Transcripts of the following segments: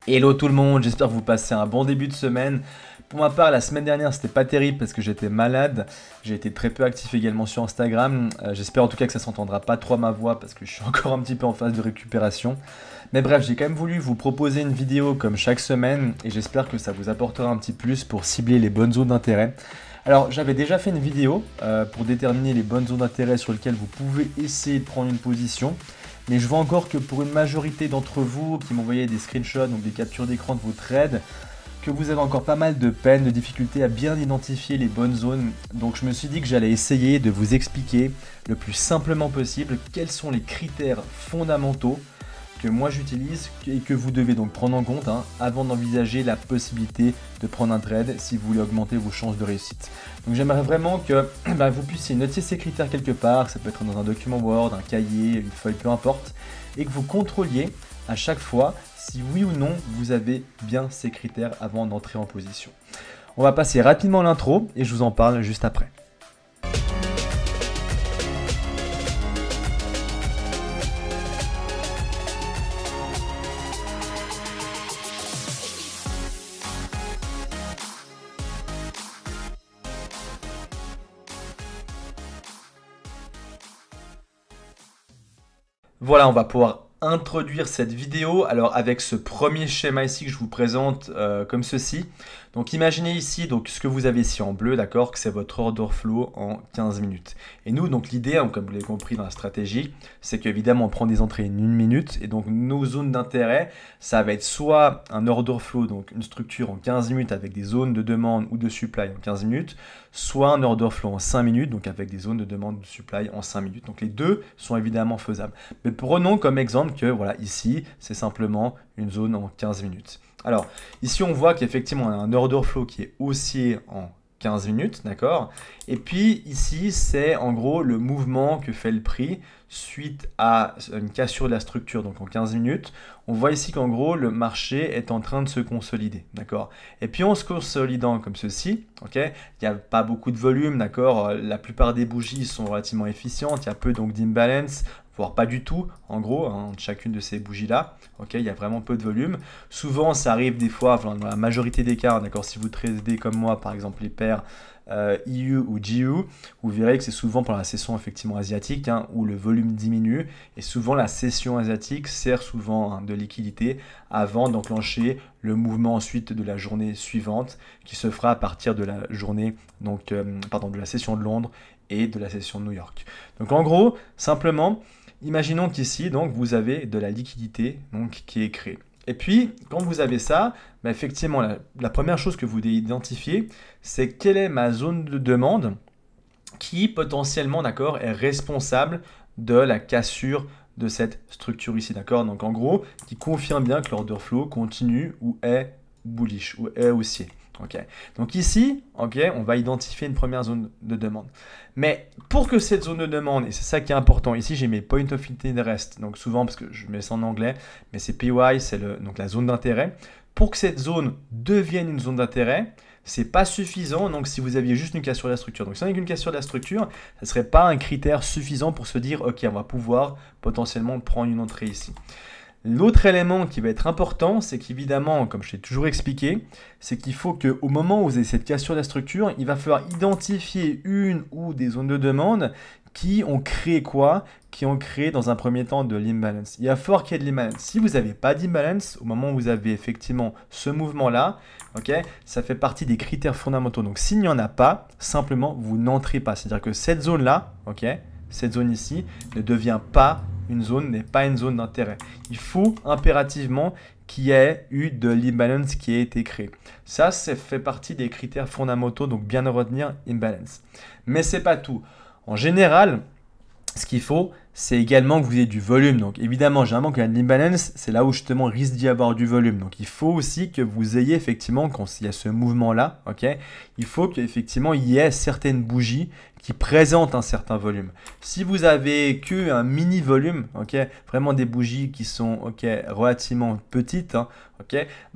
Hello tout le monde, j'espère que vous passez un bon début de semaine. Pour ma part, la semaine dernière, c'était pas terrible parce que j'étais malade. J'ai été très peu actif également sur Instagram. J'espère en tout cas que ça s'entendra pas trop à ma voix parce que je suis encore un petit peu en phase de récupération. Mais bref, j'ai quand même voulu vous proposer une vidéo comme chaque semaine et j'espère que ça vous apportera un petit plus pour cibler les bonnes zones d'intérêt. Alors, j'avais déjà fait une vidéo pour déterminer les bonnes zones d'intérêt sur lesquelles vous pouvez essayer de prendre une position. Mais je vois encore que pour une majorité d'entre vous qui m'envoyaient des screenshots, donc des captures d'écran de vos trades, que vous avez encore pas mal de peine, de difficultés à bien identifier les bonnes zones. Donc je me suis dit que j'allais essayer de vous expliquer le plus simplement possible quels sont les critères fondamentaux que moi j'utilise et que vous devez donc prendre en compte avant d'envisager la possibilité de prendre un trade si vous voulez augmenter vos chances de réussite. Donc j'aimerais vraiment que vous puissiez noter ces critères quelque part, ça peut être dans un document Word, un cahier, une feuille, peu importe, et que vous contrôliez à chaque fois si oui ou non vous avez bien ces critères avant d'entrer en position. On va passer rapidement l'intro et je vous en parle juste après. Voilà, on va pouvoir introduire cette vidéo alors avec ce premier schéma ici que je vous présente comme ceci. Donc imaginez ici donc ce que vous avez ici en bleu, d'accord, que c'est votre order flow en 15 minutes. Et nous, donc l'idée, comme vous l'avez compris dans la stratégie, c'est qu'évidemment on prend des entrées en 1 minute et donc nos zones d'intérêt, ça va être soit un order flow, donc une structure en 15 minutes avec des zones de demande ou de supply en 15 minutes, soit un order flow en 5 minutes, donc avec des zones de demande ou de supply en 5 minutes. Donc les deux sont évidemment faisables. Mais prenons comme exemple que voilà, ici, c'est simplement une zone en 15 minutes. Alors, ici, on voit qu'effectivement, on a un order flow qui est haussier en 15 minutes, d'accord? Et puis, ici, c'est en gros le mouvement que fait le prix suite à une cassure de la structure, donc en 15 minutes. On voit ici qu'en gros, le marché est en train de se consolider, d'accord? Et puis, en se consolidant comme ceci, ok? Il n'y a pas beaucoup de volume, d'accord? La plupart des bougies sont relativement efficientes, il y a peu donc d'imbalance, voire pas du tout, en gros, entre chacune de ces bougies-là. Ok, il y a vraiment peu de volume. Souvent, ça arrive des fois, enfin, dans la majorité des cas, d'accord, si vous tradez comme moi, par exemple, les paires EU ou GU, vous verrez que c'est souvent pendant la session effectivement asiatique où le volume diminue. Et souvent, la session asiatique sert souvent de liquidité avant d'enclencher le mouvement ensuite de la journée suivante qui se fera à partir de la journée, donc, de la session de Londres et de la session de New York. Donc, en gros, simplement, imaginons qu'ici, donc, vous avez de la liquidité donc, qui est créée. Et puis, quand vous avez ça, effectivement, la première chose que vous devez identifier, c'est quelle est ma zone de demande qui, potentiellement, d'accord, est responsable de la cassure de cette structure ici, d'accord? Donc, en gros, qui confirme bien que l'order flow continue ou est bullish, ou est haussier. Okay. Donc ici, on va identifier une première zone de demande. Mais pour que cette zone de demande, et c'est ça qui est important, ici j'ai mes point of interest, donc souvent parce que je mets ça en anglais, mais c'est PY, c'est donc la zone d'intérêt. Pour que cette zone devienne une zone d'intérêt, c'est pas suffisant, donc si vous aviez juste une cassure de la structure. Donc si on a une cassure de la structure, ça ne serait pas un critère suffisant pour se dire, ok, on va pouvoir potentiellement prendre une entrée ici. L'autre élément qui va être important, c'est qu'évidemment, comme je t'ai toujours expliqué, c'est qu'il faut qu'au moment où vous avez cette cassure de la structure, il va falloir identifier une ou des zones de demande qui ont créé quoi? Qui ont créé dans un premier temps de l'imbalance. Il va falloir qu'il y ait de l'imbalance. Si vous n'avez pas d'imbalance, au moment où vous avez effectivement ce mouvement-là, ça fait partie des critères fondamentaux. Donc s'il n'y en a pas, simplement vous n'entrez pas. C'est-à-dire que cette zone-là, cette zone ici, ne devient pas une zone, n'est pas une zone d'intérêt. Il faut impérativement qu'il y ait eu de l'imbalance qui ait été créé. Ça fait partie des critères fondamentaux, donc bien retenir imbalance. Mais c'est pas tout. En général, ce qu'il faut, c'est également que vous ayez du volume. Donc évidemment, généralement, quand il y a de l'imbalance, c'est là où justement il risque d'y avoir du volume. Donc il faut aussi que vous ayez effectivement, quand il y a ce mouvement-là, il faut qu'effectivement il y ait certaines bougies qui présentent un certain volume. Si vous avez que un mini volume, vraiment des bougies qui sont relativement petites,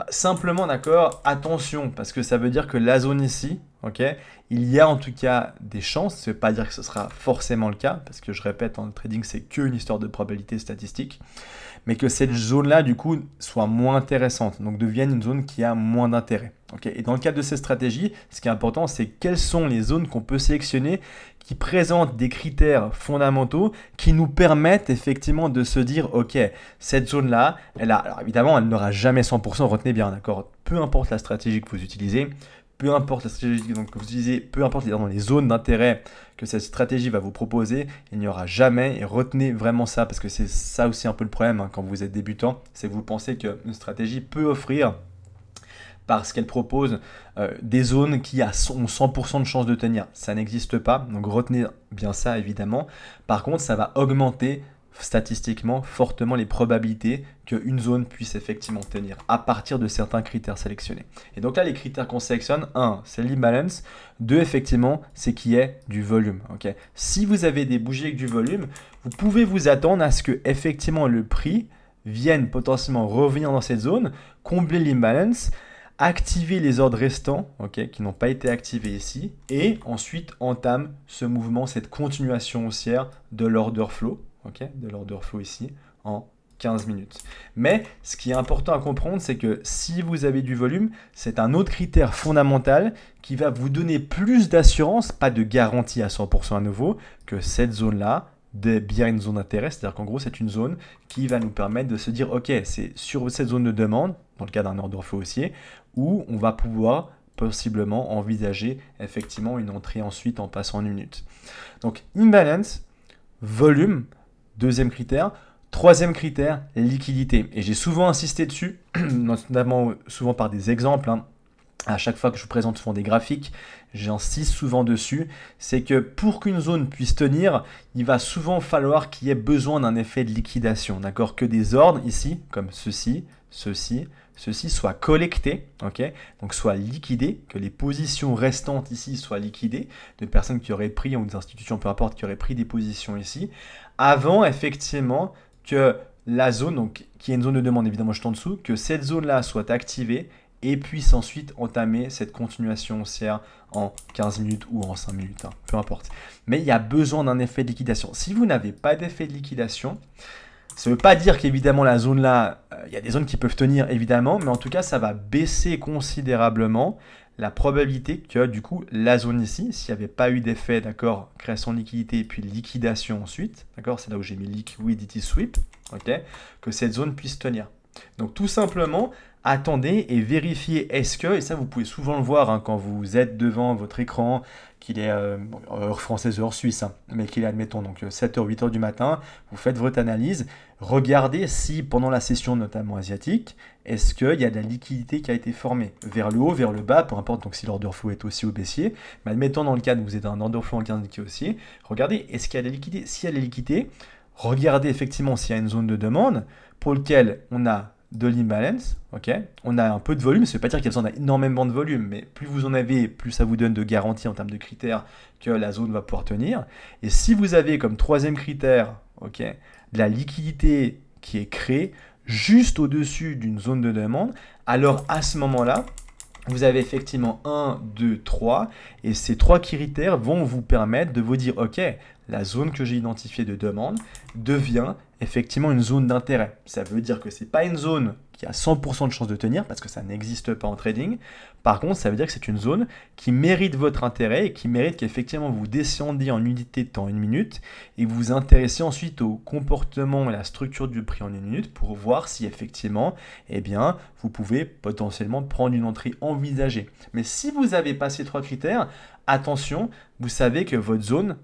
simplement d'accord, attention, parce que ça veut dire que la zone ici, ok, il y a en tout cas des chances, ça ne veut pas dire que ce sera forcément le cas, parce que je répète, le trading, c'est qu'une histoire de probabilité statistique, mais que cette zone-là, du coup, soit moins intéressante, donc devienne une zone qui a moins d'intérêt. Okay. Et dans le cadre de ces stratégies, ce qui est important, c'est quelles sont les zones qu'on peut sélectionner qui présentent des critères fondamentaux qui nous permettent effectivement de se dire, ok, cette zone-là, alors évidemment, elle n'aura jamais 100%, retenez bien, d'accord, peu importe la stratégie que vous utilisez, peu importe la stratégie que vous utilisez, peu importe les zones d'intérêt que cette stratégie va vous proposer, il n'y aura jamais, et retenez vraiment ça, parce que c'est ça aussi un peu le problème quand vous êtes débutant, c'est que vous pensez qu'une stratégie peut offrir, parce qu'elle propose des zones qui ont 100% de chances de tenir. Ça n'existe pas, donc retenez bien ça évidemment. Par contre, ça va augmenter statistiquement fortement les probabilités qu'une zone puisse effectivement tenir à partir de certains critères sélectionnés. Et donc là, les critères qu'on sélectionne, 1, c'est l'imbalance, 2, effectivement, c'est qu'il y ait du volume. Okay. Si vous avez des bougies avec du volume, vous pouvez vous attendre à ce que effectivement le prix vienne potentiellement revenir dans cette zone, combler l'imbalance, activer les ordres restants qui n'ont pas été activés ici, et ensuite entame ce mouvement, cette continuation haussière de l'order flow, de l'order flow ici, en 15 minutes. Mais ce qui est important à comprendre, c'est que si vous avez du volume, c'est un autre critère fondamental qui va vous donner plus d'assurance, pas de garantie à 100% à nouveau, que cette zone-là, de bien une zone d'intérêt, c'est-à-dire qu'en gros c'est une zone qui va nous permettre de se dire ok, c'est sur cette zone de demande, dans le cas d'un order flow haussier, où on va pouvoir possiblement envisager effectivement une entrée ensuite en passant en 1 minute. Donc imbalance, volume, deuxième critère. Troisième critère, liquidité. Et j'ai souvent insisté dessus, notamment souvent par des exemples. À chaque fois que je vous présente souvent des graphiques, j'insiste souvent dessus, c'est que pour qu'une zone puisse tenir, il va souvent falloir qu'il y ait besoin d'un effet de liquidation, d'accord? Que des ordres ici, comme ceci, ceci soient collectés, donc soient liquidés, que les positions restantes ici soient liquidées, de personnes qui auraient pris, ou des institutions, peu importe, qui auraient pris des positions ici, avant effectivement que la zone, donc qui est une zone de demande évidemment juste en dessous, que cette zone-là soit activée et puisse ensuite entamer cette continuation haussière en 15 minutes ou en 5 minutes, peu importe. Mais il y a besoin d'un effet de liquidation. Si vous n'avez pas d'effet de liquidation, ça ne veut pas dire qu'évidemment la zone là, il y a des zones qui peuvent tenir évidemment, mais en tout cas ça va baisser considérablement la probabilité que du coup la zone ici, s'il n'y avait pas eu d'effet, d'accord, création de liquidité et puis liquidation ensuite, d'accord, c'est là où j'ai mis liquidity sweep, que cette zone puisse tenir. Donc tout simplement, attendez et vérifiez est-ce que, et ça vous pouvez souvent le voir quand vous êtes devant votre écran, qu'il est heure française, heure suisse, mais qu'il est admettons donc 7h, 8h du matin, vous faites votre analyse, regardez si pendant la session notamment asiatique, est-ce qu'il y a de la liquidité qui a été formée vers le haut, vers le bas, peu importe donc si l'order flow est haussier ou baissier, mais admettons dans le cas où vous êtes dans un order flow en 15 qui est haussier, regardez est-ce qu'il y a de la liquidité, s'il y a de la liquidité, regardez effectivement s'il y a une zone de demande pour laquelle on a de l'imbalance, on a un peu de volume, ça ne veut pas dire qu'il y a besoin d'énormément de volume, mais plus vous en avez, plus ça vous donne de garantie en termes de critères que la zone va pouvoir tenir. Et si vous avez comme troisième critère de la liquidité qui est créée juste au-dessus d'une zone de demande, alors à ce moment-là, vous avez effectivement 1, 2, 3, et ces 3 critères vont vous permettre de vous dire, ok, la zone que j'ai identifiée de demande devient effectivement une zone d'intérêt. Ça veut dire que ce n'est pas une zone qui a 100% de chance de tenir, parce que ça n'existe pas en trading. Par contre, ça veut dire que c'est une zone qui mérite votre intérêt et qui mérite qu'effectivement vous descendiez en unité de temps 1 minute et vous vous intéressez ensuite au comportement et à la structure du prix en 1 minute pour voir si effectivement, vous pouvez potentiellement prendre une entrée envisagée. Mais si vous n'avez pas ces 3 critères, attention, vous savez que votre zone,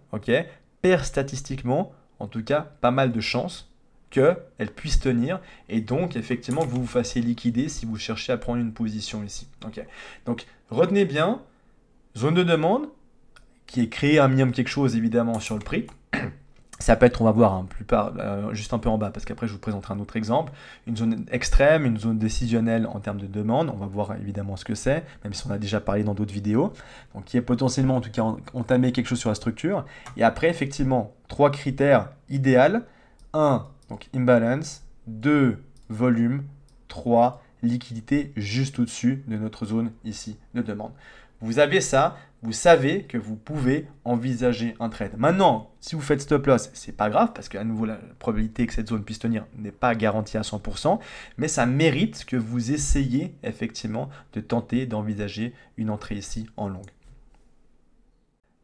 perd statistiquement, en tout cas, pas mal de chances qu'elle puisse tenir et donc effectivement vous vous fassiez liquider si vous cherchez à prendre une position ici. Donc retenez bien, zone de demande qui est créée un minimum quelque chose évidemment sur le prix. Ça peut être, on va voir, juste un peu en bas, parce qu'après je vous présenterai un autre exemple, une zone extrême, une zone décisionnelle en termes de demande, on va voir évidemment ce que c'est, même si on a déjà parlé dans d'autres vidéos, donc qui est potentiellement en tout cas entamer quelque chose sur la structure, et après effectivement, 3 critères idéaux, 1, donc imbalance, 2, volume, 3, liquidité juste au-dessus de notre zone ici de demande. Vous avez ça, vous savez que vous pouvez envisager un trade. Maintenant, si vous faites stop loss, c'est pas grave parce qu'à nouveau, la probabilité que cette zone puisse tenir n'est pas garantie à 100%, mais ça mérite que vous essayiez effectivement de tenter d'envisager une entrée ici en longue.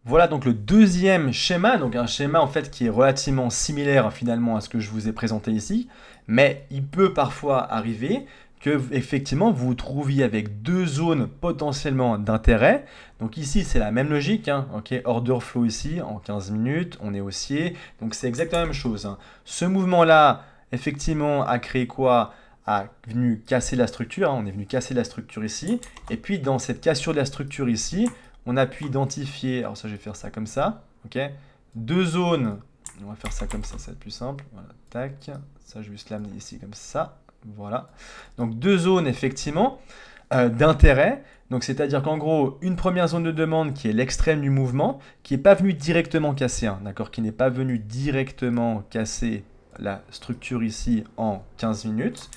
Voilà donc le deuxième schéma, donc un schéma en fait qui est relativement similaire finalement à ce que je vous ai présenté ici, mais il peut parfois arriver que effectivement vous vous trouviez avec deux zones potentiellement d'intérêt. Donc ici c'est la même logique, hein, ok, order flow ici en 15 minutes, on est haussier, donc c'est exactement la même chose. Hein. Ce mouvement-là, effectivement, a créé quoi? A venu casser la structure, hein, on est venu casser la structure ici, et puis dans cette cassure de la structure ici, on a pu identifier, alors ça je vais faire ça comme ça, ok, deux zones, on va faire ça comme ça va être plus simple, voilà, tac, ça je vais juste l'amener ici comme ça, voilà, donc deux zones effectivement d'intérêt, donc c'est-à-dire qu'en gros, une première zone de demande qui est l'extrême du mouvement, qui n'est pas venue directement casser, hein, d'accord, qui n'est pas venue directement casser la structure ici en 15 minutes,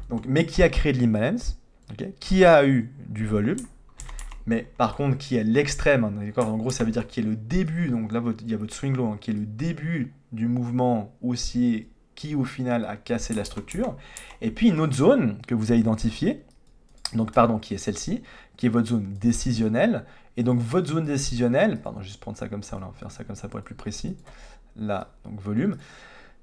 donc, mais qui a créé de l'imbalance, okay, qui a eu du volume, mais par contre qui est l'extrême, hein, d'accord, en gros ça veut dire qui est le début, donc là il y a votre swing low, hein, qui est le début du mouvement haussier qui au final a cassé la structure, et puis une autre zone que vous avez identifiée, donc pardon, qui est celle-ci, qui est votre zone décisionnelle, et donc votre zone décisionnelle, pardon, je vais juste prendre ça comme ça, on va faire ça comme ça pour être plus précis, là, donc volume,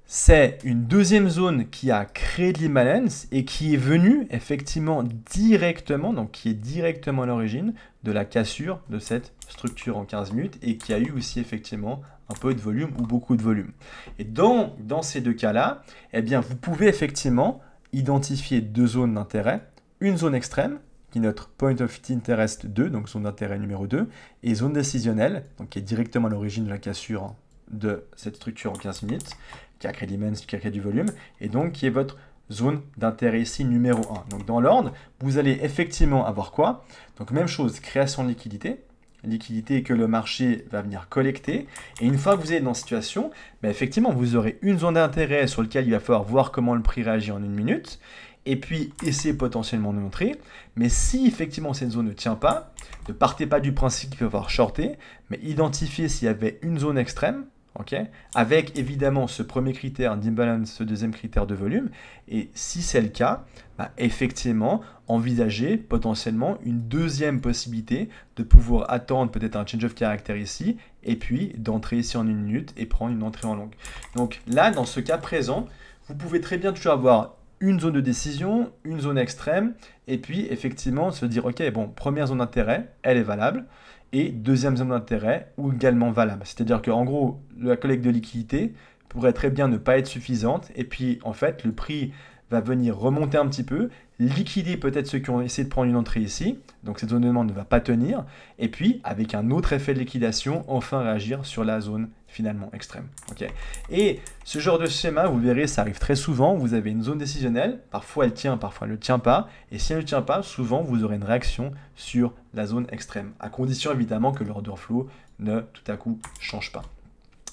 c'est une deuxième zone qui a créé de l'imbalance et qui est venue effectivement directement, donc qui est directement à l'origine de la cassure de cette structure en 15 minutes et qui a eu aussi effectivement un peu de volume ou beaucoup de volume. Et dans ces deux cas-là, eh bien, vous pouvez effectivement identifier deux zones d'intérêt, une zone extrême, qui est notre point of interest 2, donc zone d'intérêt numéro 2, et zone décisionnelle, donc qui est directement à l'origine de la cassure de cette structure en 15 minutes, qui a créé de l'imbalance, qui a créé du volume, et donc qui est votre zone d'intérêt ici numéro 1. Donc dans l'ordre, vous allez effectivement avoir quoi? Donc même chose, création de liquidité, liquidité que le marché va venir collecter, et une fois que vous êtes dans cette situation, ben effectivement vous aurez une zone d'intérêt sur laquelle il va falloir voir comment le prix réagit en une minute, et puis essayer potentiellement de montrer, mais si effectivement cette zone ne tient pas, ne partez pas du principe qu'il va falloir shorter, mais identifiez s'il y avait une zone extrême, okay, avec évidemment ce premier critère d'imbalance, ce deuxième critère de volume, et si c'est le cas, bah, effectivement, envisagez potentiellement une deuxième possibilité de pouvoir attendre peut-être un change of character ici, et puis d'entrer ici en une minute et prendre une entrée en longue. Donc là, dans ce cas présent, vous pouvez très bien toujours avoir une zone de décision, une zone extrême, et puis effectivement se dire, ok, bon, première zone d'intérêt, elle est valable, et deuxième zone d'intérêt, ou également valable. C'est-à-dire qu'en gros, la collecte de liquidité pourrait très bien ne pas être suffisante, et puis en fait, le prix va venir remonter un petit peu, liquider peut-être ceux qui ont essayé de prendre une entrée ici, donc cette zone de demande ne va pas tenir, et puis avec un autre effet de liquidation, enfin réagir sur la zone finalement extrême. Okay. Et ce genre de schéma, vous verrez, ça arrive très souvent, vous avez une zone décisionnelle, parfois elle tient, parfois elle ne tient pas, et si elle ne tient pas, souvent vous aurez une réaction sur la zone extrême, à condition évidemment que l'order flow ne tout à coup change pas.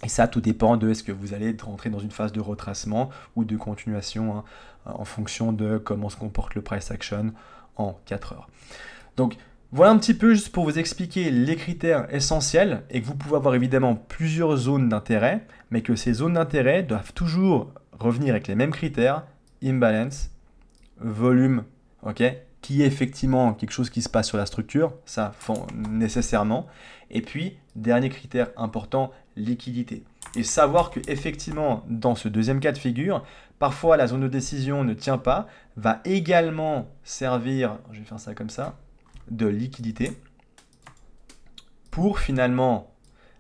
Et ça, tout dépend de est-ce que vous allez rentrer dans une phase de retracement ou de continuation, hein, en fonction de comment se comporte le price action en 4 heures. Donc, voilà un petit peu juste pour vous expliquer les critères essentiels et que vous pouvez avoir évidemment plusieurs zones d'intérêt, mais que ces zones d'intérêt doivent toujours revenir avec les mêmes critères, imbalance, volume, ok, qui est effectivement quelque chose qui se passe sur la structure, ça nécessairement. Et puis, dernier critère important, liquidité. Et savoir que effectivement, dans ce deuxième cas de figure, parfois la zone de décision ne tient pas, va également servir, je vais faire ça comme ça, de liquidité pour finalement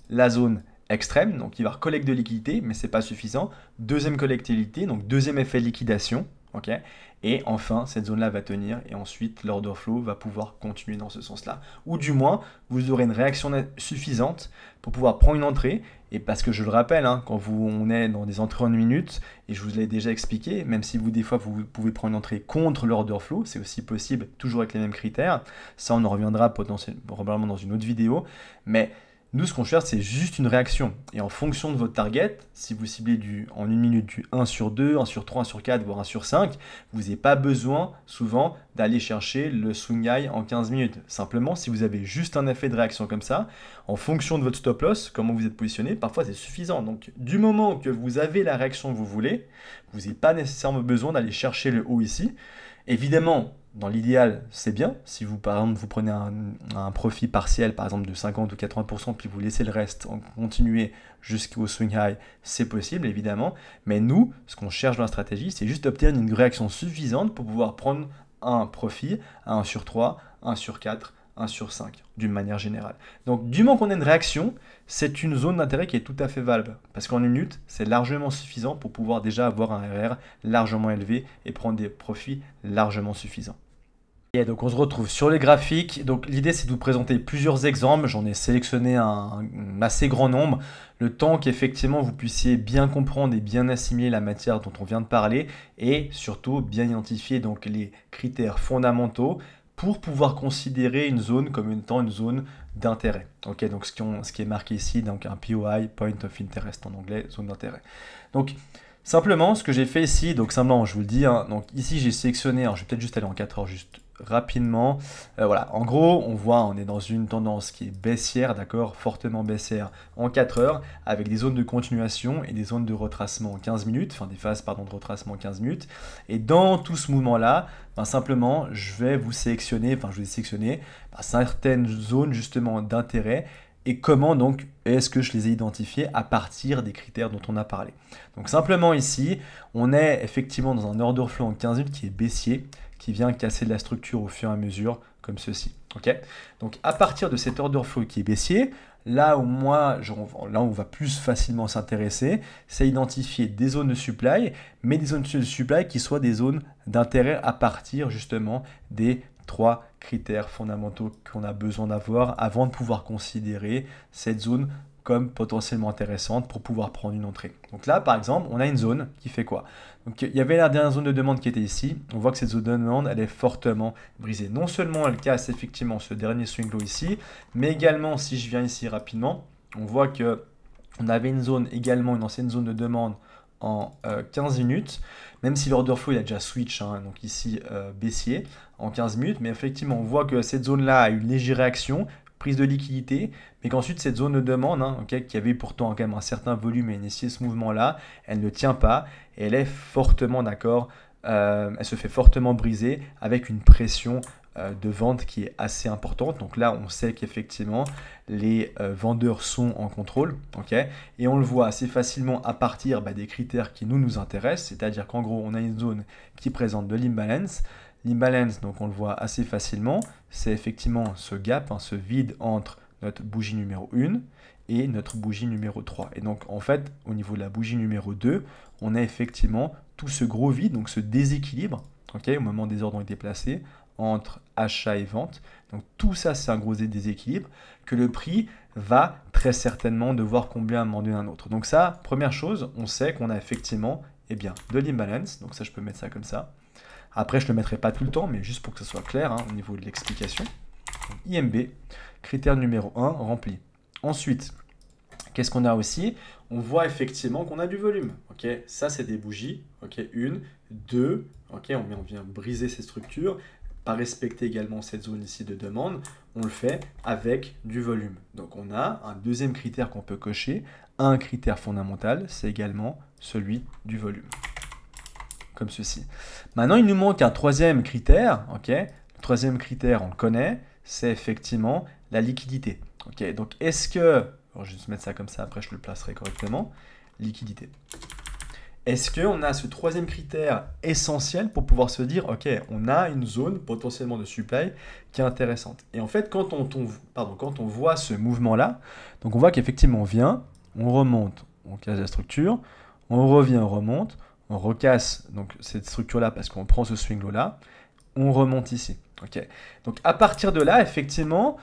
la zone extrême, donc il va y avoir collecte de liquidité, mais ce n'est pas suffisant. Deuxième collectabilité, donc deuxième effet de liquidation, ok. Et enfin, cette zone-là va tenir et ensuite l'order flow va pouvoir continuer dans ce sens-là. Ou du moins, vous aurez une réaction suffisante pour pouvoir prendre une entrée. Et parce que je le rappelle, hein, quand on est dans des entrées en une minute, et je vous l'ai déjà expliqué, même si vous, des fois, vous pouvez prendre une entrée contre l'order flow, c'est aussi possible, toujours avec les mêmes critères. Ça, on en reviendra probablement dans une autre vidéo. Mais Nous, ce qu'on cherche, c'est juste une réaction. Et en fonction de votre target, si vous ciblez en une minute du 1 sur 2, 1 sur 3, 1 sur 4, voire 1 sur 5, vous n'avez pas besoin souvent d'aller chercher le swing high en 15 minutes. Simplement, si vous avez juste un effet de réaction comme ça, en fonction de votre stop loss, comment vous êtes positionné, parfois c'est suffisant. Donc, du moment que vous avez la réaction que vous voulez, vous n'avez pas nécessairement besoin d'aller chercher le haut ici. Évidemment, dans l'idéal, c'est bien. Si vous, par exemple, vous prenez un profit partiel, par exemple, de 50 ou 80%, puis vous laissez le reste en continuer jusqu'au swing high, c'est possible, évidemment. Mais nous, ce qu'on cherche dans la stratégie, c'est juste obtenir une réaction suffisante pour pouvoir prendre un profit à 1 sur 3, 1 sur 4, 1 sur 5, d'une manière générale. Donc, du moment qu'on a une réaction, c'est une zone d'intérêt qui est tout à fait valable. Parce qu'en une minute, c'est largement suffisant pour pouvoir déjà avoir un RR largement élevé et prendre des profits largement suffisants. Et donc on se retrouve sur les graphiques. Donc l'idée c'est de vous présenter plusieurs exemples. J'en ai sélectionné un assez grand nombre. Le temps qu'effectivement vous puissiez bien comprendre et bien assimiler la matière dont on vient de parler et surtout bien identifier donc les critères fondamentaux pour pouvoir considérer une zone comme étant une zone d'intérêt. Ok, donc ce qui est marqué ici, donc un POI, Point of Interest en anglais, zone d'intérêt. Donc simplement, ce que j'ai fait ici, donc simplement, je vous le dis, hein, donc ici j'ai sélectionné, alors je vais peut-être juste aller en 4 heures juste rapidement. Voilà, en gros, on est dans une tendance qui est baissière, d'accord, fortement baissière en 4 heures, avec des zones de continuation et des zones de retracement en 15 minutes, enfin des phases pardon, de retracement en 15 minutes. Et dans tout ce mouvement-là, simplement, je vais vous sélectionner, certaines zones justement d'intérêt. Et comment donc est-ce que je les ai identifiées à partir des critères dont on a parlé. Donc simplement ici, on est effectivement dans un order flow en 15 minutes qui est baissier, qui vient casser de la structure au fur et à mesure, comme ceci. Okay, donc à partir de cet order flow qui est baissier, là où on va plus facilement s'intéresser, c'est identifier des zones de supply, mais des zones de supply qui soient des zones d'intérêt à partir justement des 3 critères fondamentaux qu'on a besoin d'avoir avant de pouvoir considérer cette zone comme potentiellement intéressante pour pouvoir prendre une entrée. Donc là, par exemple, on a une zone qui fait quoi? Donc il y avait la dernière zone de demande qui était ici. On voit que cette zone de demande, elle est fortement brisée. Non seulement elle casse effectivement ce dernier swing low ici, mais également, si je viens ici rapidement, on voit que on avait une zone également, une ancienne zone de demande en 15 minutes, même si l'order flow il a déjà switch, hein, donc ici baissier en 15 minutes, mais effectivement on voit que cette zone-là a eu une légère réaction, prise de liquidité, mais qu'ensuite cette zone de demande, hein, okay, qui avait pourtant quand même un certain volume et initié ce mouvement-là, elle ne tient pas et elle est fortement d'accord, elle se fait fortement briser avec une pression de vente qui est assez importante. Donc là, on sait qu'effectivement, les vendeurs sont en contrôle, okay, et on le voit assez facilement à partir des critères qui nous intéressent, c'est-à-dire qu'en gros, on a une zone qui présente de l'imbalance. L'imbalance, donc on le voit assez facilement, c'est effectivement ce gap, hein, ce vide entre notre bougie numéro 1 et notre bougie numéro 3. Et donc en fait, au niveau de la bougie numéro 2, on a effectivement tout ce gros vide, donc ce déséquilibre, okay, au moment où des ordres ont été placés, entre achat et vente. Donc tout ça, c'est un gros déséquilibre que le prix va très certainement devoir combler à un moment donné un autre. Donc ça, première chose, on sait qu'on a effectivement de l'imbalance. Donc ça, je peux mettre ça comme ça. Après, je ne le mettrai pas tout le temps, mais juste pour que ce soit clair, hein, au niveau de l'explication. IMB, critère numéro 1, rempli. Ensuite, qu'est-ce qu'on a aussi? On voit effectivement qu'on a du volume. Okay, ça, c'est des bougies. Okay, 1, 2. Okay, on vient briser ces structures. Pas respecter également cette zone ici de demande. On le fait avec du volume. Donc, on a un deuxième critère qu'on peut cocher. Un critère fondamental, c'est également celui du volume. Comme ceci. Maintenant, il nous manque un troisième critère. Okay, le troisième critère, on le connaît, c'est effectivement la liquidité. Okay, donc, est-ce que... je vais juste mettre ça comme ça, après je le placerai correctement. Liquidité. Est-ce qu'on a ce troisième critère essentiel pour pouvoir se dire, ok, on a une zone potentiellement de supply qui est intéressante. Et en fait, quand on voit ce mouvement-là, donc on voit qu'effectivement on vient, on remonte, on casse la structure, on revient, on remonte, on recasse donc cette structure-là parce qu'on prend ce swing low-là, on remonte ici. Okay. Donc à partir de là, effectivement,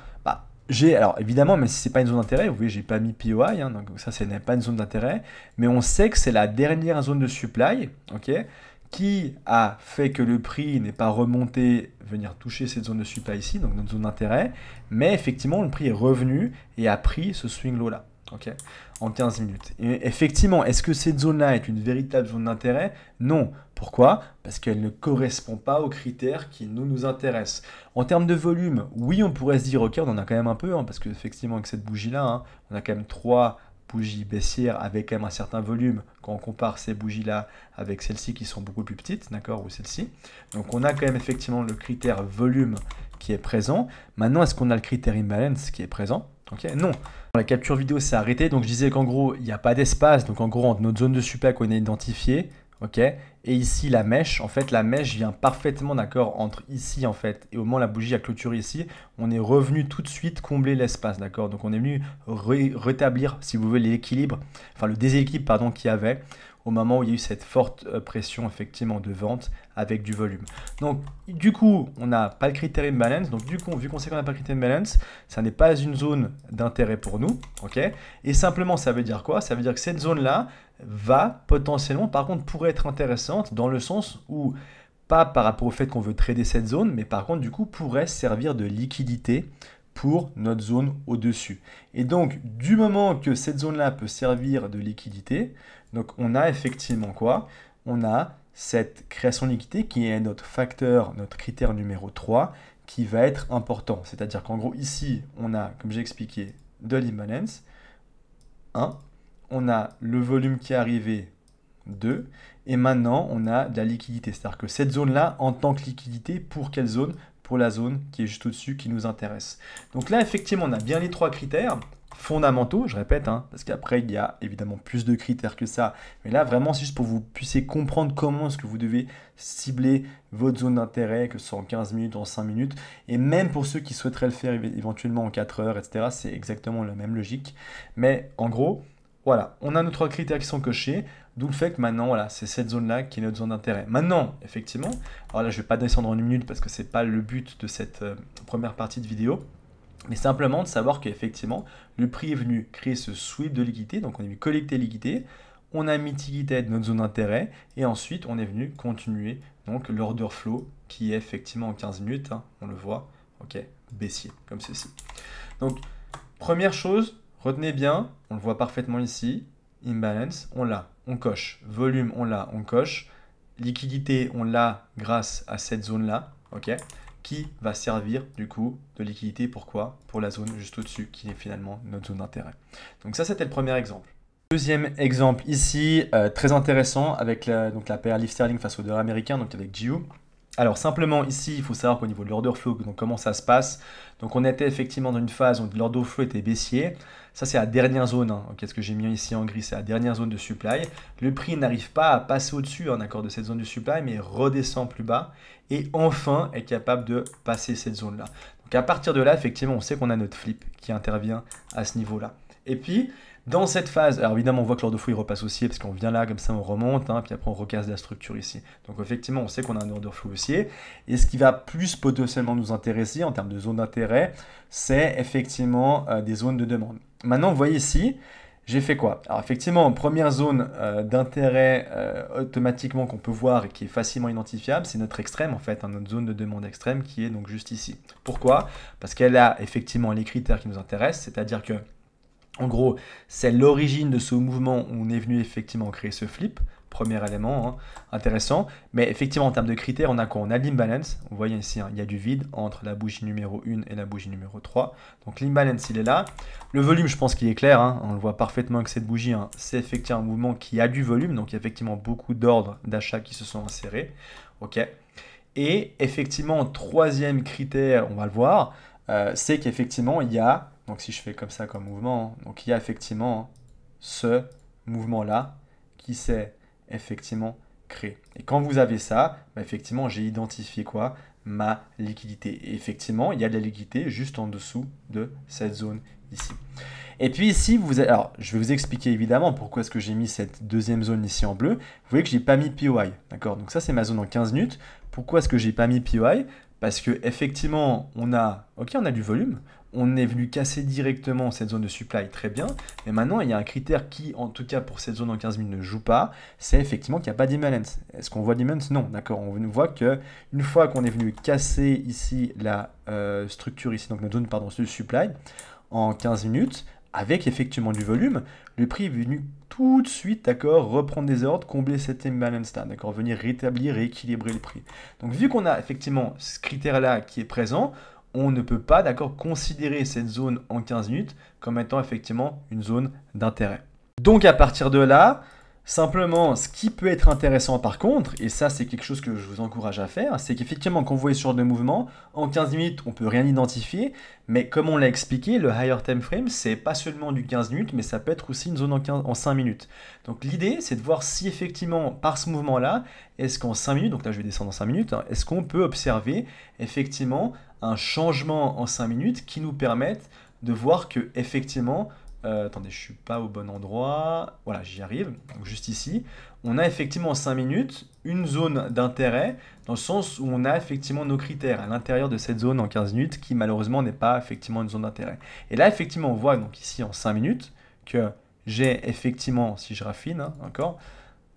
alors évidemment, mais si ce n'est pas une zone d'intérêt, vous voyez, j'ai pas mis POI, hein, donc ça, ce n'est pas une zone d'intérêt, mais on sait que c'est la dernière zone de supply, okay, qui a fait que le prix n'est pas remonté, venir toucher cette zone de supply ici, donc notre zone d'intérêt, mais effectivement le prix est revenu et a pris ce swing low là, ok, en 15 minutes. Et effectivement, est-ce que cette zone-là est une véritable zone d'intérêt? Non. Pourquoi? Parce qu'elle ne correspond pas aux critères qui nous intéressent. En termes de volume, oui, on pourrait se dire, ok, on en a quand même un peu, hein, parce qu'effectivement, avec cette bougie-là, hein, on a quand même 3 bougies baissières avec quand même un certain volume quand on compare ces bougies-là avec celles-ci qui sont beaucoup plus petites, d'accord, ou celles-ci. Donc on a quand même effectivement le critère volume qui est présent. Maintenant, est-ce qu'on a le critère imbalance qui est présent? Ok, non. La capture vidéo s'est arrêtée, donc je disais qu'en gros, il n'y a pas d'espace, donc en gros, entre notre zone de supply qu'on a identifiée, ok, et ici la mèche, en fait la mèche vient parfaitement, d'accord, entre ici en fait et au moment où la bougie a clôturé ici, on est revenu tout de suite combler l'espace, d'accord, donc on est venu rétablir, si vous voulez, l'équilibre, enfin le déséquilibre, pardon, qu'il y avait au moment où il y a eu cette forte pression effectivement de vente avec du volume. Donc du coup, on n'a pas le critère imbalance, donc du coup, vu qu'on sait qu'on n'a pas le critère imbalance, ça n'est pas une zone d'intérêt pour nous, ok, et simplement ça veut dire quoi? Ça veut dire que cette zone-là va potentiellement, par contre, pourrait être intéressante dans le sens où, pas par rapport au fait qu'on veut trader cette zone, mais par contre, du coup, pourrait servir de liquidité pour notre zone au-dessus. Et donc, du moment que cette zone-là peut servir de liquidité, donc on a effectivement quoi? On a cette création de liquidité qui est notre facteur, notre critère numéro 3, qui va être important. C'est-à-dire qu'en gros, ici, on a, comme j'ai expliqué, de l'imbalance, 1. On a le volume qui est arrivé, 2. Et maintenant, on a de la liquidité. C'est-à-dire que cette zone-là, en tant que liquidité, pour quelle zone? Pour la zone qui est juste au-dessus, qui nous intéresse. Donc là, effectivement, on a bien les 3 critères fondamentaux, je répète, hein, parce qu'après, il y a évidemment plus de critères que ça. Mais là, vraiment, c'est juste pour que vous puissiez comprendre comment est-ce que vous devez cibler votre zone d'intérêt, que ce soit en 15 minutes, en 5 minutes. Et même pour ceux qui souhaiteraient le faire éventuellement en 4 heures, etc., c'est exactement la même logique. Mais en gros, voilà, on a nos 3 critères qui sont cochés, d'où le fait que maintenant, voilà, c'est cette zone-là qui est notre zone d'intérêt. Maintenant, effectivement, alors là, je ne vais pas descendre en une minute parce que ce n'est pas le but de cette première partie de vidéo, mais simplement de savoir qu'effectivement, le prix est venu créer ce sweep de liquidité, donc on est venu collecter liquidité, on a mitigé notre zone d'intérêt, et ensuite, on est venu continuer donc l'order flow qui est effectivement en 15 minutes, hein, on le voit, ok, baissier, comme ceci. Donc, première chose, retenez bien, on le voit parfaitement ici, imbalance, on l'a, on coche. Volume, on l'a, on coche. Liquidité, on l'a grâce à cette zone-là, ok, qui va servir du coup de liquidité. Pourquoi? Pour la zone juste au-dessus, qui est finalement notre zone d'intérêt. Donc ça, c'était le premier exemple. Deuxième exemple ici, très intéressant, avec donc la paire Livre Sterling face au dollar américain, donc avec GU. Alors simplement ici, il faut savoir qu'au niveau de l'order flow, donc comment ça se passe. Donc on était effectivement dans une phase où l'order flow était baissier. Ça c'est la dernière zone, hein. Okay, ce que j'ai mis ici en gris, c'est la dernière zone de supply. Le prix n'arrive pas à passer au-dessus, hein, d'accord, de cette zone de supply, mais redescend plus bas et enfin est capable de passer cette zone-là. Donc à partir de là, effectivement, on sait qu'on a notre flip qui intervient à ce niveau-là. Et puis, dans cette phase, alors évidemment, on voit que l'ordre flow il repasse haussier parce qu'on vient là, comme ça, on remonte, hein, puis après on recasse la structure ici. Donc effectivement, on sait qu'on a un order flow haussier. Et ce qui va plus potentiellement nous intéresser en termes de zone d'intérêt, c'est effectivement des zones de demande. Maintenant, vous voyez ici, j'ai fait quoi? Alors effectivement, première zone d'intérêt automatiquement qu'on peut voir et qui est facilement identifiable, c'est notre extrême en fait, hein, notre zone de demande extrême qui est donc juste ici. Pourquoi? Parce qu'elle a effectivement les critères qui nous intéressent, c'est-à-dire que en gros, c'est l'origine de ce mouvement où on est venu effectivement créer ce flip. Premier élément, hein, intéressant. Mais effectivement, en termes de critères, on a quoi? On a l'imbalance. Vous voyez ici, hein, il y a du vide entre la bougie numéro 1 et la bougie numéro 3. Donc l'imbalance, il est là. Le volume, je pense qu'il est clair. Hein, on le voit parfaitement que cette bougie, hein, c'est effectivement un mouvement qui a du volume. Donc il y a effectivement beaucoup d'ordres d'achat qui se sont insérés. OK. Et effectivement, troisième critère, on va le voir, c'est qu'effectivement, il y a... Donc si je fais comme ça comme mouvement, donc il y a effectivement ce mouvement-là qui s'est effectivement créé. Et quand vous avez ça, bah effectivement j'ai identifié quoi? Ma liquidité. Et effectivement, il y a de la liquidité juste en dessous de cette zone ici. Et puis ici, alors je vais vous expliquer évidemment pourquoi est-ce que j'ai mis cette deuxième zone ici en bleu. Vous voyez que je n'ai pas mis POI, d'accord? Donc ça c'est ma zone en 15 minutes. Pourquoi est-ce que j'ai pas mis POI? parce que effectivement, on a du volume, on est venu casser directement cette zone de supply, très bien, mais maintenant, il y a un critère qui, en tout cas pour cette zone en 15 minutes, ne joue pas, c'est effectivement qu'il n'y a pas d'imbalance. Est-ce qu'on voit d'imbalance? Non, d'accord, on voit qu'une fois qu'on est venu casser ici la structure, ici, donc notre zone de supply, en 15 minutes, avec effectivement du volume, le prix est venu tout de suite, d'accord, reprendre des ordres, combler cet imbalance-là, d'accord, venir rétablir, rééquilibrer le prix. Donc vu qu'on a effectivement ce critère-là qui est présent, on ne peut pas, d'accord, considérer cette zone en 15 minutes comme étant effectivement une zone d'intérêt. Donc à partir de là, simplement, ce qui peut être intéressant par contre, et ça c'est quelque chose que je vous encourage à faire, c'est qu'effectivement quand vous voyez ce genre de mouvement, en 15 minutes on peut rien identifier, mais comme on l'a expliqué, le higher time frame c'est pas seulement du 15 minutes, mais ça peut être aussi une zone en 5 minutes. Donc l'idée c'est de voir si effectivement par ce mouvement là, est-ce qu'en 5 minutes, donc là je vais descendre en 5 minutes, hein, est-ce qu'on peut observer effectivement un changement en 5 minutes qui nous permette de voir que effectivement attendez, je ne suis pas au bon endroit. Voilà, j'y arrive. Donc juste ici, on a effectivement en 5 minutes une zone d'intérêt dans le sens où on a effectivement nos critères à l'intérieur de cette zone en 15 minutes qui malheureusement n'est pas effectivement une zone d'intérêt. Et là, effectivement, on voit donc ici en 5 minutes que j'ai effectivement, si je raffine, hein, encore,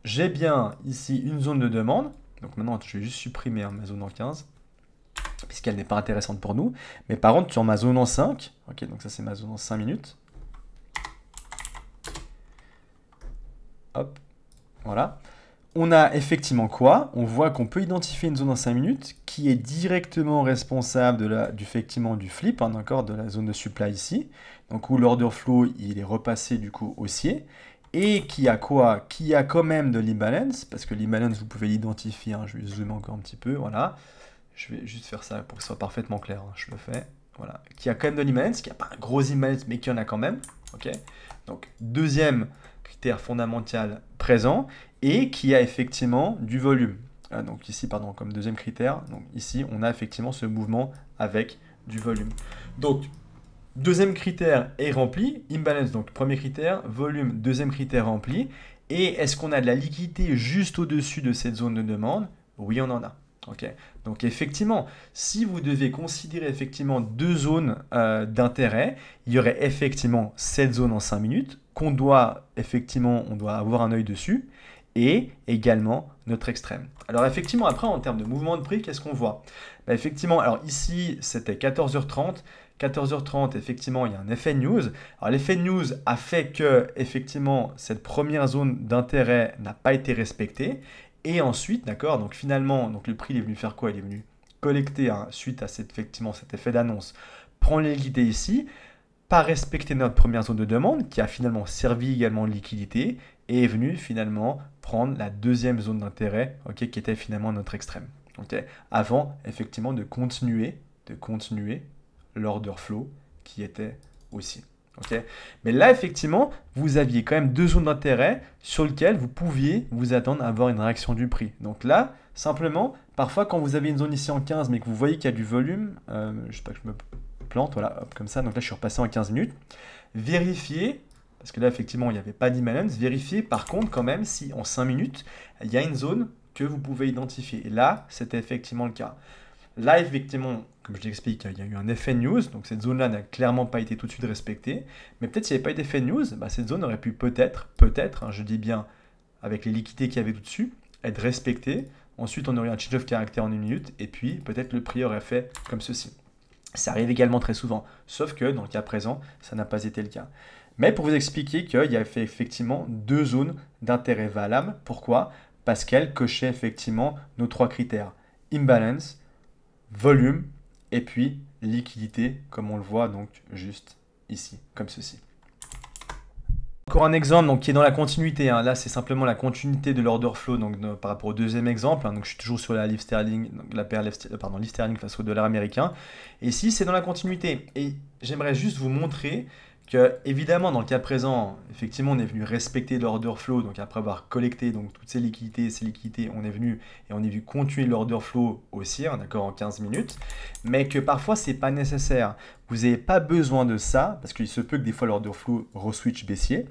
j'ai bien ici une zone de demande. Donc maintenant, je vais juste supprimer ma zone en 15 puisqu'elle n'est pas intéressante pour nous. Mais par contre, sur ma zone en 5, ok, donc ça c'est ma zone en 5 minutes. Hop, voilà. On a effectivement quoi? On voit qu'on peut identifier une zone en 5 minutes qui est directement responsable effectivement, du flip, hein, d'accord, de la zone de supply ici. Donc où l'order flow il est repassé du coup haussier. Et qui a quoi? Qui a quand même de l'imbalance, parce que l'imbalance vous pouvez l'identifier, hein, je vais zoomer encore un petit peu, voilà. Je vais juste faire ça pour que ce soit parfaitement clair, hein, je le fais. Voilà. Qui a quand même de l'imbalance, qui n'a pas un gros imbalance, mais qui en a quand même. Ok. Donc deuxième critère fondamental présent et qui a effectivement du volume. Donc ici, pardon, comme deuxième critère, donc ici, on a effectivement ce mouvement avec du volume. Donc, deuxième critère est rempli, imbalance, donc premier critère, volume, deuxième critère rempli. Et est-ce qu'on a de la liquidité juste au-dessus de cette zone de demande? Oui, on en a. Okay. Donc effectivement, si vous devez considérer effectivement deux zones d'intérêt, il y aurait effectivement cette zone en 5 minutes qu'on doit effectivement, on doit avoir un œil dessus et également notre extrême. Alors effectivement, après en termes de mouvement de prix, qu'est-ce qu'on voit? Effectivement, alors ici c'était 14h30. 14h30, effectivement, il y a un effet news. Alors l'effet news a fait que effectivement cette première zone d'intérêt n'a pas été respectée. Et ensuite, d'accord, donc finalement, donc le prix il est venu faire quoi? Il est venu collecter, hein, suite à effectivement cet effet d'annonce, prendre les liquidités ici, pas respecter notre première zone de demande, qui a finalement servi également de liquidité, et est venu finalement prendre la deuxième zone d'intérêt, okay, qui était finalement notre extrême. Okay, avant, effectivement, de continuer l'order flow qui était aussi. Okay. Mais là, effectivement, vous aviez quand même deux zones d'intérêt sur lesquelles vous pouviez vous attendre à avoir une réaction du prix. Donc là, simplement, parfois, quand vous avez une zone ici en 15, mais que vous voyez qu'il y a du volume, je ne sais pas que je me plante, voilà, hop, comme ça. Donc là, je suis repassé en 15 minutes. Vérifiez, parce que là, effectivement, il n'y avait pas d'imbalance. Vérifiez, par contre, quand même, si en 5 minutes, il y a une zone que vous pouvez identifier. Et là, c'était effectivement le cas. Là, effectivement, comme je l'explique, il y a eu un effet news, donc cette zone-là n'a clairement pas été tout de suite respectée. Mais peut-être s'il n'y avait pas eu d'effet news, cette zone aurait pu peut-être, hein, je dis bien, avec les liquidités qu'il y avait tout dessus, être respectée. Ensuite, on aurait un change of character en 1 minute, et puis peut-être le prix aurait fait comme ceci. Ça arrive également très souvent, sauf que dans le cas présent, ça n'a pas été le cas. Mais pour vous expliquer qu'il y a effectivement deux zones d'intérêt valables. Pourquoi? Parce qu'elles cochaient effectivement nos trois critères. Imbalance, volume et puis liquidité, comme on le voit donc juste ici, comme ceci. Encore un exemple donc, qui est dans la continuité, hein. Là c'est simplement la continuité de l'order flow donc, par rapport au deuxième exemple, hein. Donc je suis toujours sur la livre sterling, donc la paire livre sterling face au dollar américain. Et ici c'est dans la continuité et j'aimerais juste vous montrer que évidemment dans le cas présent, effectivement on est venu respecter l'order flow, donc après avoir collecté donc, toutes ces liquidités, on est venu continuer l'order flow haussier, d'accord, en 15 minutes, mais que parfois c'est pas nécessaire. Vous n'avez pas besoin de ça, parce qu'il se peut que des fois l'order flow re-switch baissier,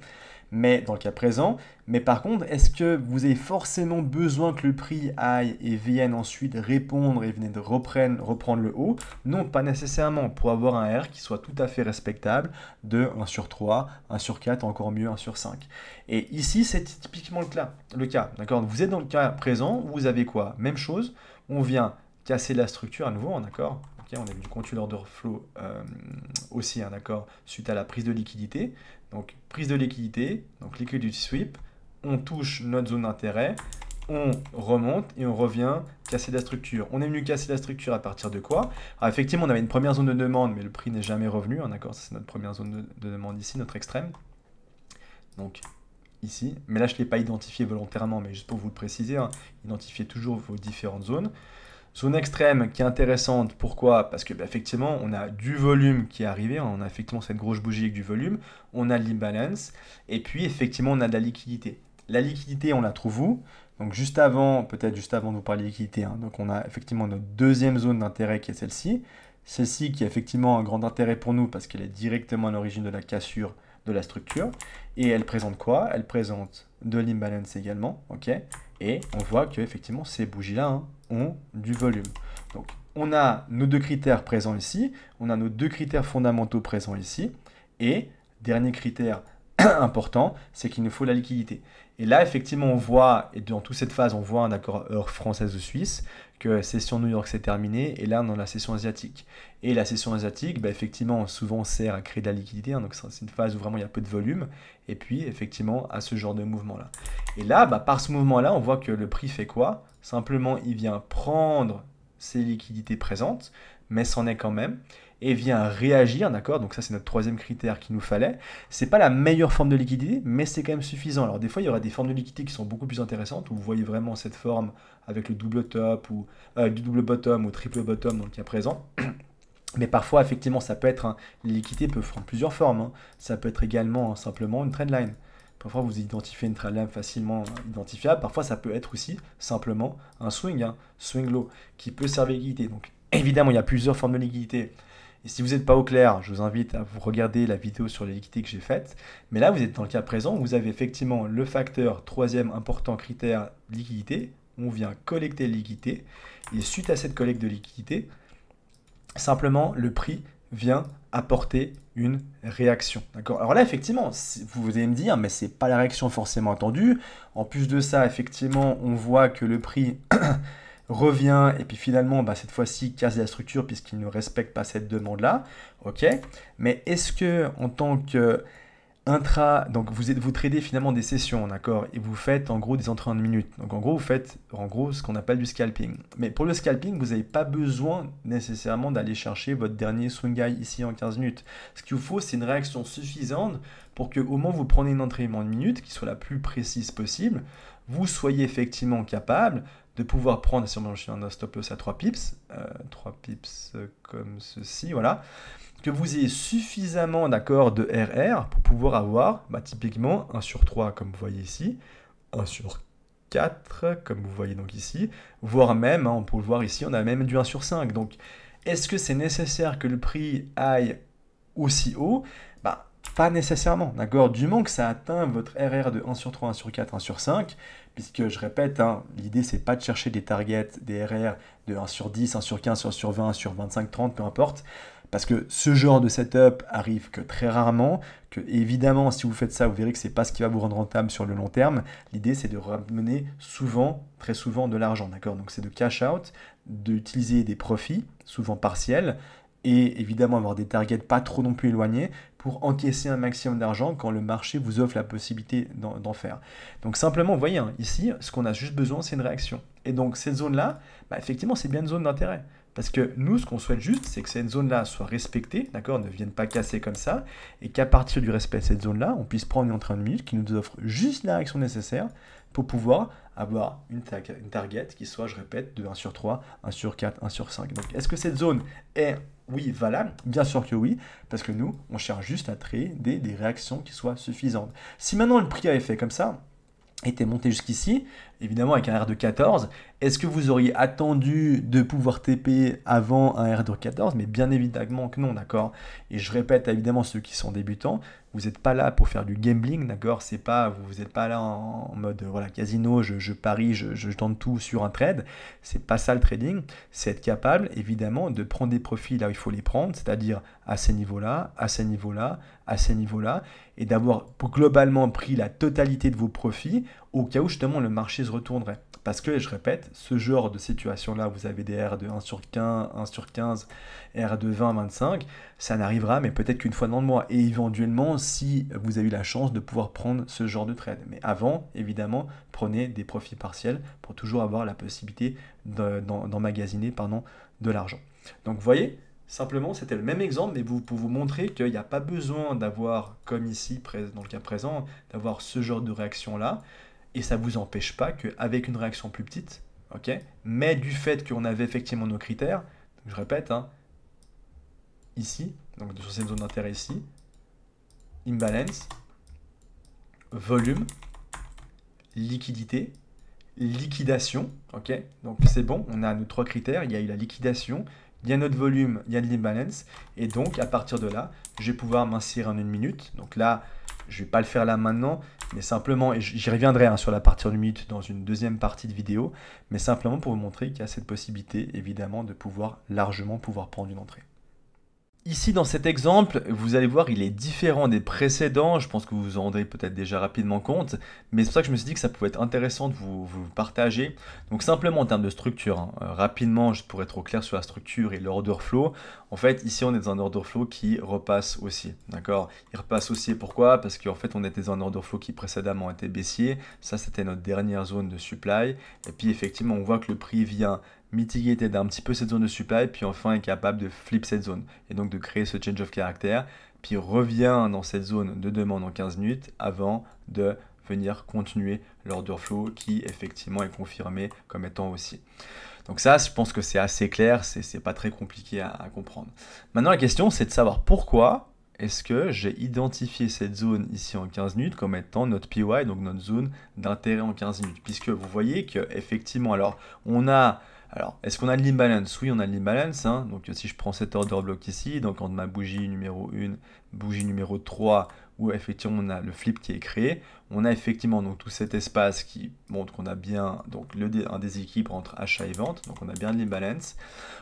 mais dans le cas présent. Mais par contre, est-ce que vous avez forcément besoin que le prix aille et vienne ensuite répondre et vienne de reprendre le haut? Non, pas nécessairement. Pour avoir un R qui soit tout à fait respectable de 1 sur 3, 1 sur 4, encore mieux 1 sur 5. Et ici, c'est typiquement le cas. D'accord? Vous êtes dans le cas présent, vous avez quoi? Même chose, on vient casser la structure à nouveau, hein, d'accord? Okay, on a du continu order flow aussi, hein, d'accord, suite à la prise de liquidité. Donc, prise de liquidité, donc liquidity sweep, on touche notre zone d'intérêt, on remonte et on revient casser la structure. On est venu casser la structure à partir de quoi? Alors, effectivement, on avait une première zone de demande, mais le prix n'est jamais revenu, hein, d'accord? C'est notre première zone de demande ici, notre extrême. Donc, ici. Mais là, je ne l'ai pas identifié volontairement, mais juste pour vous le préciser, hein, identifiez toujours vos différentes zones. Zone extrême qui est intéressante, pourquoi? Parce que effectivement, on a du volume qui est arrivé, hein, on a effectivement cette grosse bougie avec du volume, on a l'imbalance, et puis effectivement, on a de la liquidité. La liquidité, on la trouve où? Donc juste avant, peut-être juste avant de vous parler de liquidité, hein, donc on a effectivement notre deuxième zone d'intérêt qui est celle-ci. Celle-ci qui a effectivement un grand intérêt pour nous parce qu'elle est directement à l'origine de la cassure de la structure. Et elle présente quoi? Elle présente de l'imbalance également, ok? Et on voit que effectivement ces bougies-là, hein, ont du volume. Donc on a nos deux critères présents ici, on a nos deux critères fondamentaux présents ici, et dernier critère important, c'est qu'il nous faut la liquidité. Et là, effectivement, on voit, et dans toute cette phase, on voit un accord heure française ou suisse, que session New York c'est terminé, et là, on a la session asiatique. Et la session asiatique, effectivement, souvent sert à créer de la liquidité, hein, donc c'est une phase où vraiment il y a peu de volume, et puis, effectivement, à ce genre de mouvement-là. Et là, par ce mouvement-là, on voit que le prix fait quoi? Simplement, il vient prendre ses liquidités présentes, mais c'en est quand même, et vient réagir, d'accord? Donc ça, c'est notre troisième critère qu'il nous fallait. C'est pas la meilleure forme de liquidité, mais c'est quand même suffisant. Alors des fois, il y aura des formes de liquidité qui sont beaucoup plus intéressantes, où vous voyez vraiment cette forme avec le double top, ou du double bottom, ou triple bottom dans le cas présent. Mais parfois, effectivement, ça peut être, les liquidités peuvent prendre plusieurs formes, hein. Ça peut être également simplement une trendline. Parfois, vous identifiez une trendline facilement identifiable. Parfois, ça peut être aussi simplement un swing, hein, swing low, qui peut servir de liquidité. Donc, évidemment, il y a plusieurs formes de liquidité. Et si vous n'êtes pas au clair, je vous invite à vous regarder la vidéo sur les liquidités que j'ai faite. Mais là, vous êtes dans le cas présent, vous avez effectivement le facteur, troisième important critère, liquidité. On vient collecter liquidité. Et suite à cette collecte de liquidité, simplement, le prix vient apporter une réaction. D'accord? Alors là, effectivement, vous allez me dire, mais c'est pas la réaction forcément attendue. En plus de ça, effectivement, on voit que le prix revient et puis finalement, cette fois-ci, casse la structure puisqu'il ne respecte pas cette demande-là. Ok? Mais est-ce que en tant que donc vous tradez finalement des sessions, d'accord? Et vous faites en gros des entrées en minutes. Donc en gros, vous faites ce qu'on appelle du scalping. Mais pour le scalping, vous n'avez pas besoin nécessairement d'aller chercher votre dernier swing high ici en 15 minutes. Ce qu'il vous faut, c'est une réaction suffisante pour que au moment où vous prenez une entrée en minute, qui soit la plus précise possible, vous soyez effectivement capable de pouvoir prendre, si on mange un stop loss à 3 pips, 3 pips comme ceci, voilà, que vous ayez suffisamment d'accord de RR pour pouvoir avoir typiquement 1 sur 3 comme vous voyez ici, 1 sur 4 comme vous voyez donc ici, voire même, on peut le voir ici, on a même du 1 sur 5. Donc est-ce que c'est nécessaire que le prix aille aussi haut? Pas nécessairement, d'accord? Du moment que ça atteint votre RR de 1 sur 3, 1 sur 4, 1 sur 5, puisque je répète, l'idée c'est pas de chercher des targets, des RR de 1 sur 10, 1 sur 15, 1 sur 20, 1 sur 25, 30, peu importe. Parce que ce genre de setup arrive que très rarement, que évidemment si vous faites ça, vous verrez que c'est pas ce qui va vous rendre rentable sur le long terme. L'idée c'est de ramener souvent, très souvent de l'argent, d'accord? Donc c'est de cash out, d'utiliser des profits, souvent partiels, et évidemment avoir des targets pas trop non plus éloignés pour encaisser un maximum d'argent quand le marché vous offre la possibilité d'en faire. Donc simplement, vous voyez, ici, ce qu'on a juste besoin, c'est une réaction. Et donc cette zone-là, effectivement, c'est bien une zone d'intérêt. Parce que nous, ce qu'on souhaite juste, c'est que cette zone-là soit respectée, d'accord, ne vienne pas casser comme ça, et qu'à partir du respect de cette zone-là, on puisse prendre une entrée en minute qui nous offre juste la réaction nécessaire pour pouvoir avoir une target qui soit, je répète, de 1 sur 3, 1 sur 4, 1 sur 5. Donc, est-ce que cette zone est, oui, valable? Bien sûr que oui, parce que nous, on cherche juste à créer des réactions qui soient suffisantes. Si maintenant le prix avait fait comme ça, était monté jusqu'ici, évidemment avec un R de 14. Est-ce que vous auriez attendu de pouvoir TP avant un R de 14? Mais bien évidemment que non, d'accord? Et je répète évidemment ceux qui sont débutants, vous n'êtes pas là pour faire du gambling, d'accord? C'est pas, vous n'êtes pas là en mode voilà, casino, je parie, je tente tout sur un trade. C'est pas ça le trading. C'est être capable évidemment de prendre des profits là où il faut les prendre, c'est-à-dire à ces niveaux-là, à ces niveaux-là, à ces niveaux-là, et d'avoir globalement pris la totalité de vos profits au cas où justement le marché se retournerait. Parce que, je répète, ce genre de situation-là, vous avez des R de 1 sur 15, 1 sur 15, R de 20, 25, ça n'arrivera, mais peut-être qu'une fois dans le mois. Et éventuellement, si vous avez eu la chance de pouvoir prendre ce genre de trade. Mais avant, évidemment, prenez des profits partiels pour toujours avoir la possibilité d'emmagasiner de l'argent. Donc, vous voyez, simplement, c'était le même exemple, mais pour vous montrer qu'il n'y a pas besoin d'avoir, comme ici, dans le cas présent, d'avoir ce genre de réaction-là. Et ça ne vous empêche pas qu'avec une réaction plus petite, ok, mais du fait qu'on avait effectivement nos critères, je répète, hein, ici, donc sur cette zone d'intérêt ici, imbalance, volume, liquidité, liquidation, ok, donc c'est bon, on a nos 3 critères, il y a eu la liquidation, il y a notre volume, il y a de l'imbalance, et donc à partir de là, je vais pouvoir m'insérer en 1 minute, donc là, je ne vais pas le faire là maintenant, mais simplement, et j'y reviendrai hein, sur la partie de minute dans une deuxième partie de vidéo, mais simplement pour vous montrer qu'il y a cette possibilité, évidemment, de pouvoir largement prendre une entrée. Ici, dans cet exemple, vous allez voir, il est différent des précédents. Je pense que vous vous en rendrez peut-être déjà rapidement compte. Mais c'est pour ça que je me suis dit que ça pouvait être intéressant de vous partager. Donc simplement en termes de structure, hein, rapidement, juste pour être trop clair sur la structure et l'order flow. En fait, ici, on est dans un order flow qui repasse haussier. D'accord? Il repasse haussier, pourquoi? Parce qu'en fait, on était dans un order flow qui précédemment était baissier. Ça, c'était notre dernière zone de supply. Et puis, effectivement, on voit que le prix vient mitiguer d'un petit peu cette zone de supply, puis enfin est capable de flip cette zone, et donc de créer ce change of character, puis revient dans cette zone de demande en 15 minutes avant de venir continuer l'order flow qui effectivement est confirmé comme étant haussier. Donc ça, je pense que c'est assez clair, c'est pas très compliqué à comprendre. Maintenant, la question, c'est de savoir pourquoi est-ce que j'ai identifié cette zone ici en 15 minutes comme étant notre PY, donc notre zone d'intérêt en 15 minutes, puisque vous voyez que effectivement, alors, est-ce qu'on a de l'imbalance? Oui, on a de l'imbalance. Hein. Donc, si je prends cet order block ici, donc entre ma bougie numéro 1, bougie numéro 3, où effectivement on a le flip qui est créé, on a effectivement donc, tout cet espace qui montre qu'on a bien donc, un déséquilibre entre achat et vente. Donc, on a bien de l'imbalance.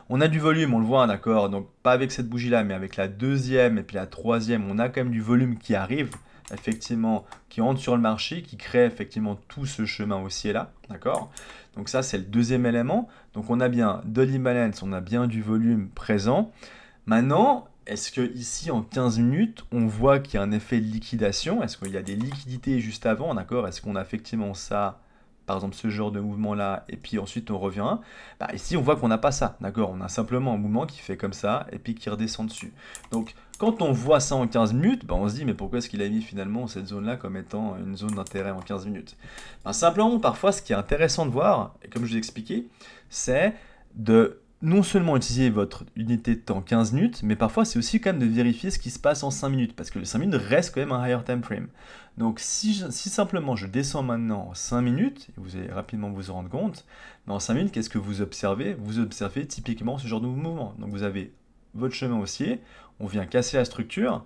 On a du volume, on le voit, d'accord. Donc, pas avec cette bougie-là, mais avec la deuxième et puis la troisième, on a quand même du volume qui arrive, effectivement, qui entre sur le marché, qui crée effectivement tout ce chemin haussier là, d'accord. Donc ça, c'est le deuxième élément. Donc on a bien de l'imbalance, on a bien du volume présent. Maintenant, est-ce que ici, en 15 minutes, on voit qu'il y a un effet de liquidation? Est-ce qu'il y a des liquidités juste avant, d'accord? Est-ce qu'on a effectivement ça, par exemple ce genre de mouvement-là, et puis ensuite on revient? Bah, ici, on voit qu'on n'a pas ça, d'accord? On a simplement un mouvement qui fait comme ça, et puis qui redescend dessus. Donc, quand on voit ça en 15 minutes, bah on se dit, mais pourquoi est-ce qu'il a mis finalement cette zone-là comme étant une zone d'intérêt en 15 minutes? Ben, simplement, parfois, ce qui est intéressant de voir, et comme je vous ai expliqué, c'est de non seulement utiliser votre unité de temps 15 minutes, mais parfois, c'est aussi quand même de vérifier ce qui se passe en 5 minutes, parce que le 5 minutes reste quand même un higher time frame. Donc, si simplement je descends maintenant en 5 minutes, et vous allez rapidement vous en rendre compte, mais en 5 minutes, qu'est-ce que vous observez? Vous observez typiquement ce genre de mouvement. Donc, vous avez votre chemin haussier, on vient casser la structure,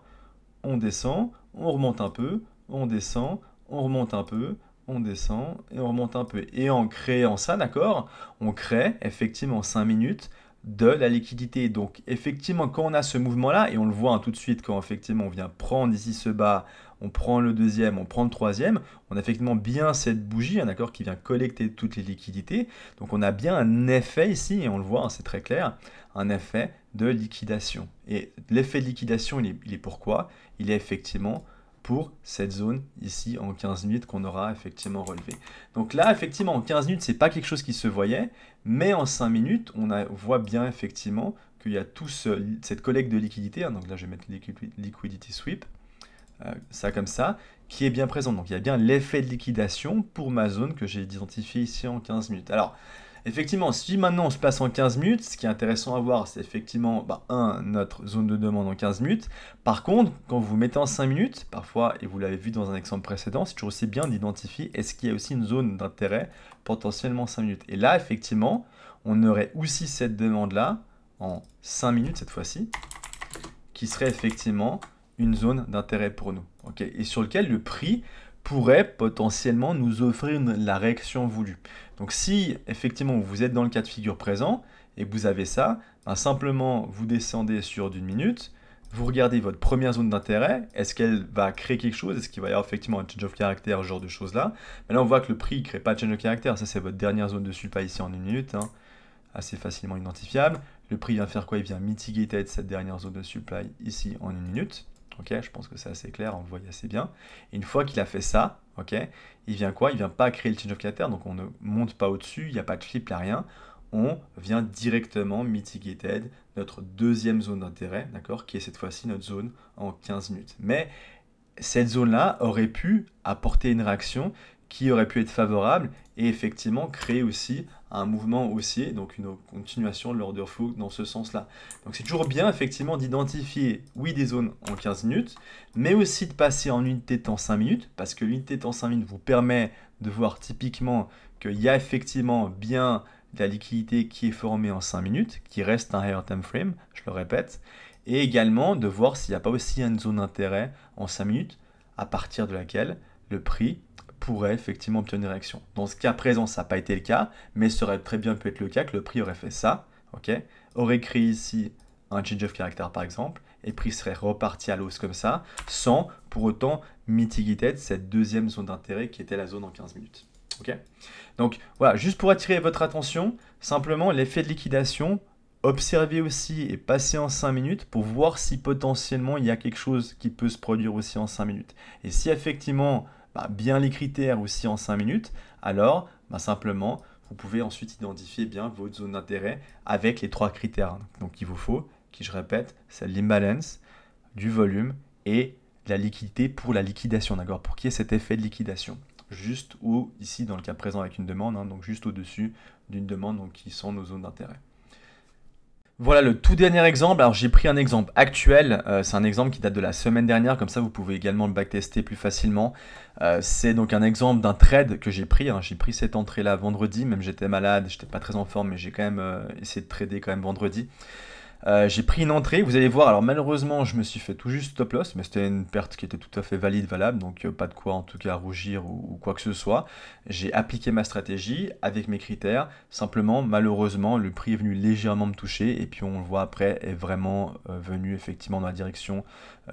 on descend, on remonte un peu, on descend, on remonte un peu, on descend et on remonte un peu. Et en créant ça, d'accord, on crée effectivement en 5 minutes de la liquidité. Donc effectivement, quand on a ce mouvement-là, et on le voit hein, tout de suite quand effectivement on vient prendre ici ce bas, on prend le deuxième, on prend le troisième, on a effectivement bien cette bougie, hein, d'accord, qui vient collecter toutes les liquidités. Donc on a bien un effet ici, et on le voit, hein, c'est très clair, un effet de liquidation. Et l'effet de liquidation, il est pourquoi? Il est effectivement pour cette zone ici en 15 minutes qu'on aura effectivement relevé. Donc là, effectivement, en 15 minutes, c'est pas quelque chose qui se voyait, mais en 5 minutes, on voit bien effectivement qu'il y a tout cette collecte de liquidité, hein, donc là, je vais mettre liquidity sweep, ça comme ça, qui est bien présent. Donc il y a bien l'effet de liquidation pour ma zone que j'ai identifiée ici en 15 minutes. Alors, effectivement, si maintenant on se place en 15 minutes, ce qui est intéressant à voir, c'est effectivement, notre zone de demande en 15 minutes. Par contre, quand vous vous mettez en 5 minutes, parfois, et vous l'avez vu dans un exemple précédent, c'est toujours aussi bien d'identifier est-ce qu'il y a aussi une zone d'intérêt potentiellement 5 minutes. Et là, effectivement, on aurait aussi cette demande-là en 5 minutes cette fois-ci, qui serait effectivement une zone d'intérêt pour nous. Okay, et sur lequel le prix pourrait potentiellement nous offrir la réaction voulue. Donc si effectivement vous êtes dans le cas de figure présent et que vous avez ça, simplement vous descendez sur d'une minute, vous regardez votre première zone d'intérêt, est-ce qu'elle va créer quelque chose, est-ce qu'il va y avoir effectivement un change of character, ce genre de choses là. Mais là on voit que le prix ne crée pas de change of character, ça c'est votre dernière zone de supply ici en une minute, assez facilement identifiable. Le prix vient faire quoi? Il vient mitigater cette dernière zone de supply ici en une minute. Ok, je pense que c'est assez clair, on le voit assez bien. Et une fois qu'il a fait ça, ok, il vient quoi? Il vient pas créer le change of character, donc on ne monte pas au-dessus, il n'y a pas de flip, il n'y a rien. On vient directement mitigated notre deuxième zone d'intérêt, d'accord, qui est cette fois-ci notre zone en 15 minutes. Mais cette zone-là aurait pu apporter une réaction qui aurait pu être favorable et effectivement créer aussi un mouvement haussier, donc une continuation de l'order flow dans ce sens-là. Donc c'est toujours bien effectivement d'identifier, oui, des zones en 15 minutes, mais aussi de passer en unité de temps 5 minutes, parce que l'unité de temps 5 minutes vous permet de voir typiquement qu'il y a effectivement bien de la liquidité qui est formée en 5 minutes, qui reste un higher time frame, je le répète, et également de voir s'il n'y a pas aussi une zone d'intérêt en 5 minutes, à partir de laquelle le prix pourrait effectivement obtenir une réaction. Dans ce cas présent, ça n'a pas été le cas, mais ça aurait très bien pu être le cas que le prix aurait fait ça, ok, aurait créé ici un change of character par exemple, et le prix serait reparti à l'hausse comme ça, sans pour autant mitiguer cette deuxième zone d'intérêt qui était la zone en 15 minutes. Okay, donc voilà, juste pour attirer votre attention, simplement l'effet de liquidation, observez aussi et passez en 5 minutes pour voir si potentiellement il y a quelque chose qui peut se produire aussi en 5 minutes. Et si effectivement, bien les critères aussi en 5 minutes, alors simplement, vous pouvez ensuite identifier bien votre zone d'intérêt avec les 3 critères. Donc il vous faut, qui je répète, c'est l'imbalance, du volume et la liquidité pour la liquidation, d'accord, pour qu'il y ait cet effet de liquidation. Juste ou ici dans le cas présent avec une demande, donc juste au-dessus d'une demande, donc qui sont nos zones d'intérêt. Voilà le tout dernier exemple. Alors j'ai pris un exemple actuel, c'est un exemple qui date de la semaine dernière, comme ça vous pouvez également le backtester plus facilement. C'est donc un exemple d'un trade que j'ai pris. J'ai pris cette entrée là vendredi, même j'étais malade, j'étais pas très en forme, mais j'ai quand même essayé de trader quand même vendredi. J'ai pris une entrée, vous allez voir, alors malheureusement je me suis fait tout juste stop loss, mais c'était une perte qui était tout à fait valable, donc pas de quoi en tout cas rougir ou quoi que ce soit. J'ai appliqué ma stratégie avec mes critères, simplement malheureusement le prix est venu légèrement me toucher et puis on le voit après est vraiment venu effectivement dans la direction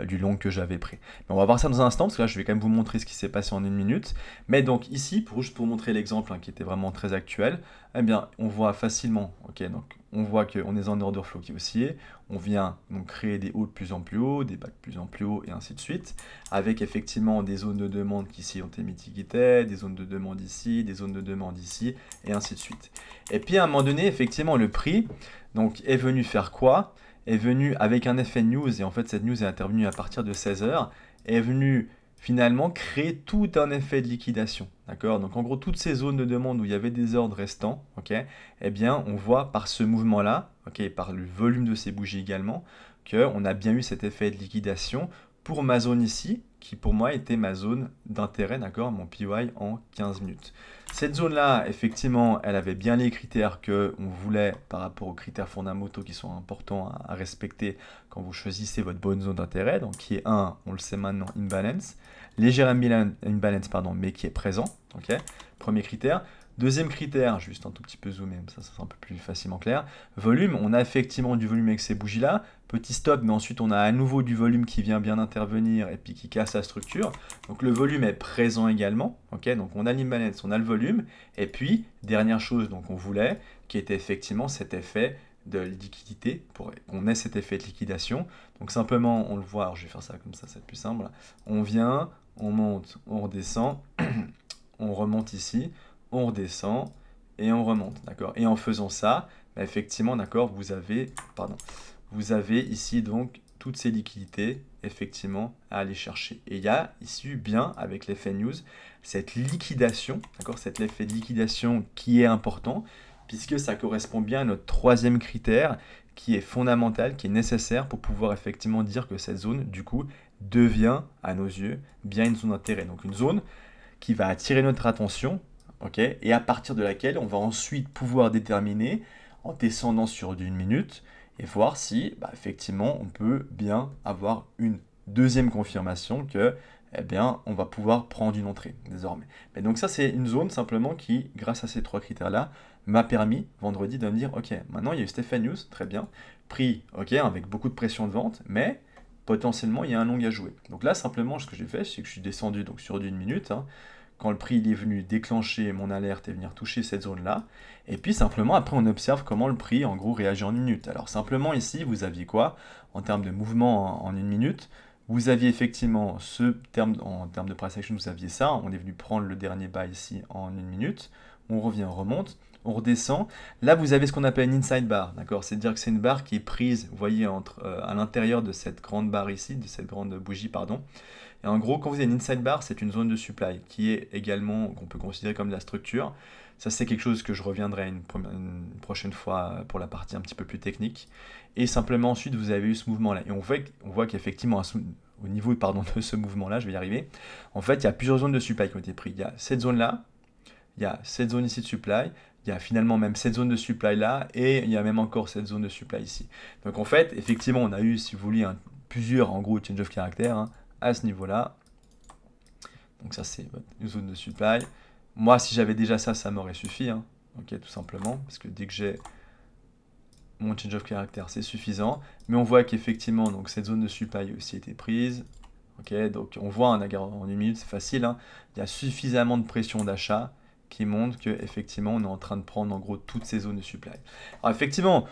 du long que j'avais pris. Mais on va voir ça dans un instant parce que là je vais quand même vous montrer ce qui s'est passé en une minute. Mais donc ici, juste pour montrer l'exemple qui était vraiment très actuel, eh bien on voit facilement, ok, donc on voit qu'on est en order flow qui est haussier, on vient donc créer des hauts de plus en plus hauts, des bas de plus en plus hauts et ainsi de suite, avec effectivement des zones de demande qui ici ont été mitigées, des zones de demande ici, des zones de demande ici, et ainsi de suite. Et puis à un moment donné, effectivement, le prix donc, est venu faire quoi? Est venu avec un effet news, et en fait cette news est intervenue à partir de 16h, est venu finalement créer tout un effet de liquidation. D'accord? Donc en gros, toutes ces zones de demande où il y avait des ordres restants, ok, eh bien on voit par ce mouvement-là, ok, par le volume de ces bougies également, qu'on a bien eu cet effet de liquidation pour ma zone ici, qui pour moi était ma zone d'intérêt, d'accord, mon PY en 15 minutes. Cette zone-là, effectivement, elle avait bien les critères qu'on voulait par rapport aux critères fondamentaux qui sont importants à respecter quand vous choisissez votre bonne zone d'intérêt, donc qui est on le sait maintenant, imbalance, légère imbalance, pardon, mais qui est présent, ok, premier critère. Deuxième critère, juste un tout petit peu zoomé, ça sera un peu plus facilement clair. Volume, on a effectivement du volume avec ces bougies-là. Petit stop, mais ensuite on a à nouveau du volume qui vient bien intervenir et puis qui casse la structure. Donc le volume est présent également. Ok, donc on a l'imbalance, on a le volume. Et puis, dernière chose donc on voulait, qui était effectivement cet effet de liquidité, pour qu'on ait cet effet de liquidation. Donc simplement, on le voit, alors je vais faire ça comme ça, c'est plus simple. On vient, on monte, on redescend, on remonte ici, on redescend et on remonte, d'accord. Et en faisant ça, effectivement, d'accord, vous avez ici donc toutes ces liquidités, effectivement, à aller chercher. Et il y a ici bien, avec l'effet news, cette liquidation, d'accord, cet effet de liquidation qui est important, puisque ça correspond bien à notre troisième critère qui est fondamental, qui est nécessaire pour pouvoir effectivement dire que cette zone, du coup, devient, à nos yeux, bien une zone d'intérêt. Donc une zone qui va attirer notre attention, ok, et à partir de laquelle on va ensuite pouvoir déterminer, en descendant sur d'une minute, et voir si, effectivement, on peut bien avoir une deuxième confirmation que, eh bien, on va pouvoir prendre une entrée, désormais. Mais donc ça, c'est une zone, simplement, qui, grâce à ces trois critères-là, m'a permis, vendredi, de me dire, ok, maintenant, il y a eu Stephanius, très bien, prix, ok, avec beaucoup de pression de vente, mais potentiellement, il y a un long à jouer. Donc là, simplement, ce que j'ai fait, c'est que je suis descendu donc, sur d'une minute, hein, quand le prix il est venu déclencher mon alerte et venir toucher cette zone-là. Et puis simplement, après, on observe comment le prix, en gros, réagit en une minute. Alors simplement, ici, vous aviez quoi en termes de mouvement en une minute? Vous aviez effectivement en termes de price action, vous aviez ça. On est venu prendre le dernier bas ici en une minute. On revient, on remonte, on redescend. Là, vous avez ce qu'on appelle une inside bar, d'accord? C'est-à-dire que c'est une barre qui est prise, vous voyez, à l'intérieur de cette grande barre ici, de cette grande bougie, pardon. Et en gros, quand vous avez une inside bar, c'est une zone de supply qui est également, qu'on peut considérer comme de la structure. Ça, c'est quelque chose que je reviendrai une prochaine fois pour la partie un petit peu plus technique. Et simplement, ensuite, vous avez eu ce mouvement-là. Et on voit qu'effectivement, au niveau de ce mouvement-là, je vais y arriver, en fait, il y a plusieurs zones de supply qui ont été prises. Il y a cette zone-là, il y a cette zone ici de supply, il y a finalement même cette zone de supply là, et il y a même encore cette zone de supply ici. Donc en fait, effectivement, on a eu, si vous voulez, plusieurs, en gros, change of character, hein, à ce niveau-là. Donc ça, c'est une zone de supply. Moi, si j'avais déjà ça, ça m'aurait suffi, hein. Ok, tout simplement, parce que dès que j'ai mon change of character, c'est suffisant. Mais on voit qu'effectivement, donc cette zone de supply a aussi été prise. Ok, donc on voit en une minute, c'est facile, hein. Il y a suffisamment de pression d'achat qui montre qu'effectivement, on est en train de prendre en gros toutes ces zones de supply. Alors effectivement,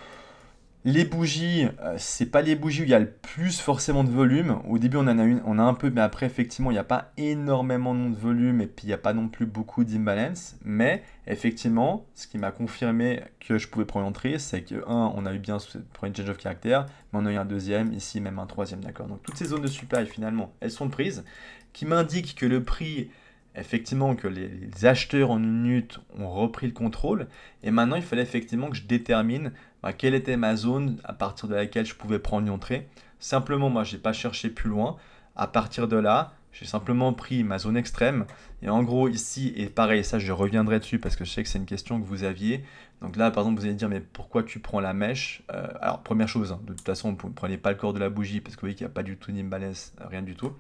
les bougies, c'est pas les bougies où il y a le plus forcément de volume. Au début, on a un peu, mais après, effectivement, il n'y a pas énormément de volume et puis il n'y a pas non plus beaucoup d'imbalance. Mais effectivement, ce qui m'a confirmé que je pouvais prendre l'entrée, c'est que, on a eu bien ce premier change of character, mais on a eu un deuxième, ici même un troisième, d'accord. Donc toutes ces zones de supply, finalement, elles sont prises, qui m'indiquent que le prix, effectivement, que les acheteurs en une minute ont repris le contrôle. Et maintenant, il fallait effectivement que je détermine quelle était ma zone à partir de laquelle je pouvais prendre une entrée. Simplement, moi, je n'ai pas cherché plus loin. À partir de là, j'ai simplement pris ma zone extrême. Et en gros, ici, et pareil, ça, je reviendrai dessus parce que je sais que c'est une question que vous aviez. Donc là, par exemple, vous allez dire, mais pourquoi tu prends la mèche? Alors, première chose, hein, de toute façon, vous ne prenez pas le corps de la bougie parce que vous voyez qu'il n'y a pas du tout d'imbalance, rien du tout.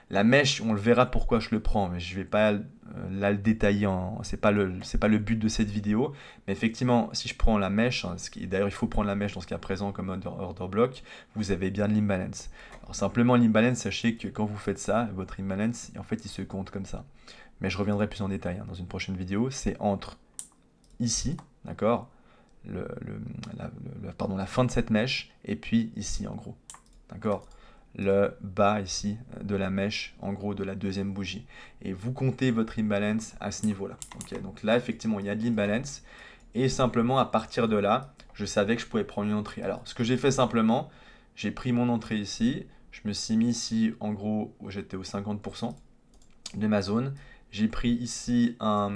La mèche, on le verra pourquoi je le prends, mais je ne vais pas là le détailler, c'est pas le but de cette vidéo. Mais effectivement, si je prends la mèche, hein, d'ailleurs il faut prendre la mèche dans ce cas présent comme order block, vous avez bien de l'imbalance. Alors simplement l'imbalance, sachez que quand vous faites ça, votre imbalance, en fait il se compte comme ça. Mais je reviendrai plus en détail dans une prochaine vidéo, c'est entre ici, d'accord, la fin de cette mèche, et puis ici en gros, d'accord, le bas ici de la mèche, en gros de la deuxième bougie. Et vous comptez votre imbalance à ce niveau-là. Okay, donc là, effectivement, il y a de l'imbalance. Et simplement, à partir de là, je savais que je pouvais prendre une entrée. Alors, ce que j'ai fait simplement, j'ai pris mon entrée ici. Je me suis mis ici, en gros, où j'étais au 50% de ma zone. J'ai pris ici un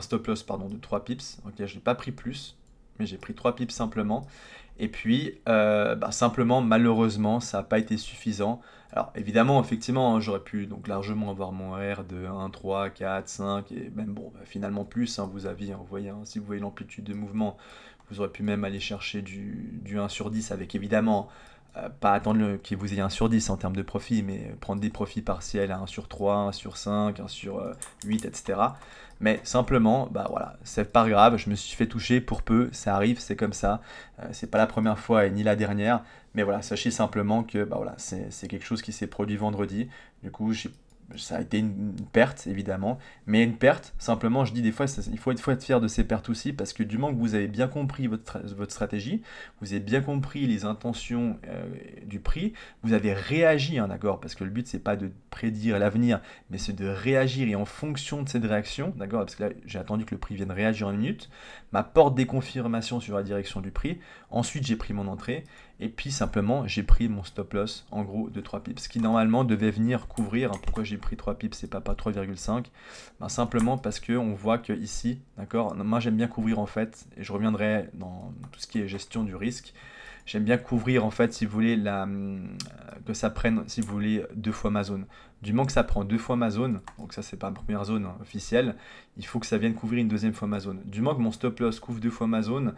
stop loss de 3 pips. Okay, je n'ai pas pris plus, mais j'ai pris 3 pips simplement. Et puis, simplement, malheureusement, ça n'a pas été suffisant. Alors, évidemment, effectivement, hein, j'aurais pu donc largement avoir mon R de 1, 3, 4, 5, et même, finalement plus, hein, vous voyez, hein, si vous voyez l'amplitude de mouvement, vous aurez pu même aller chercher du 1 sur 10 avec, évidemment, pas attendre que vous ayez 1 sur 10 en termes de profit, mais prendre des profits partiels à 1 sur 3, 1 sur 5, 1 sur 8, etc. Mais simplement, voilà, c'est pas grave, je me suis fait toucher pour peu, ça arrive, c'est comme ça. C'est pas la première fois et ni la dernière, mais voilà, sachez simplement que voilà, c'est quelque chose qui s'est produit vendredi. Du coup, ça a été une perte, évidemment, mais une perte, simplement, je dis des fois, il faut être fier de ces pertes aussi, parce que du moment que vous avez bien compris votre stratégie, vous avez bien compris les intentions du prix, vous avez réagi, hein, d'accord, parce que le but, c'est pas de prédire l'avenir, mais c'est de réagir, et en fonction de cette réaction, d'accord, parce que là, j'ai attendu que le prix vienne réagir en une minute, m'apporte des confirmations sur la direction du prix, ensuite, j'ai pris mon entrée, Et puis simplement, j'ai pris mon stop loss en gros de 3 pips, ce qui normalement devait venir couvrir. Pourquoi j'ai pris 3 pips et pas 3,5? Ben, simplement parce qu'on voit que ici, d'accord, moi j'aime bien couvrir en fait, et je reviendrai dans tout ce qui est gestion du risque. J'aime bien couvrir en fait, si vous voulez, que ça prenne, si vous voulez, 2 fois ma zone. Du moment que ça prend 2 fois ma zone, donc ça c'est pas ma première zone officielle, il faut que ça vienne couvrir une deuxième fois ma zone. Du moment que mon stop loss couvre 2 fois ma zone,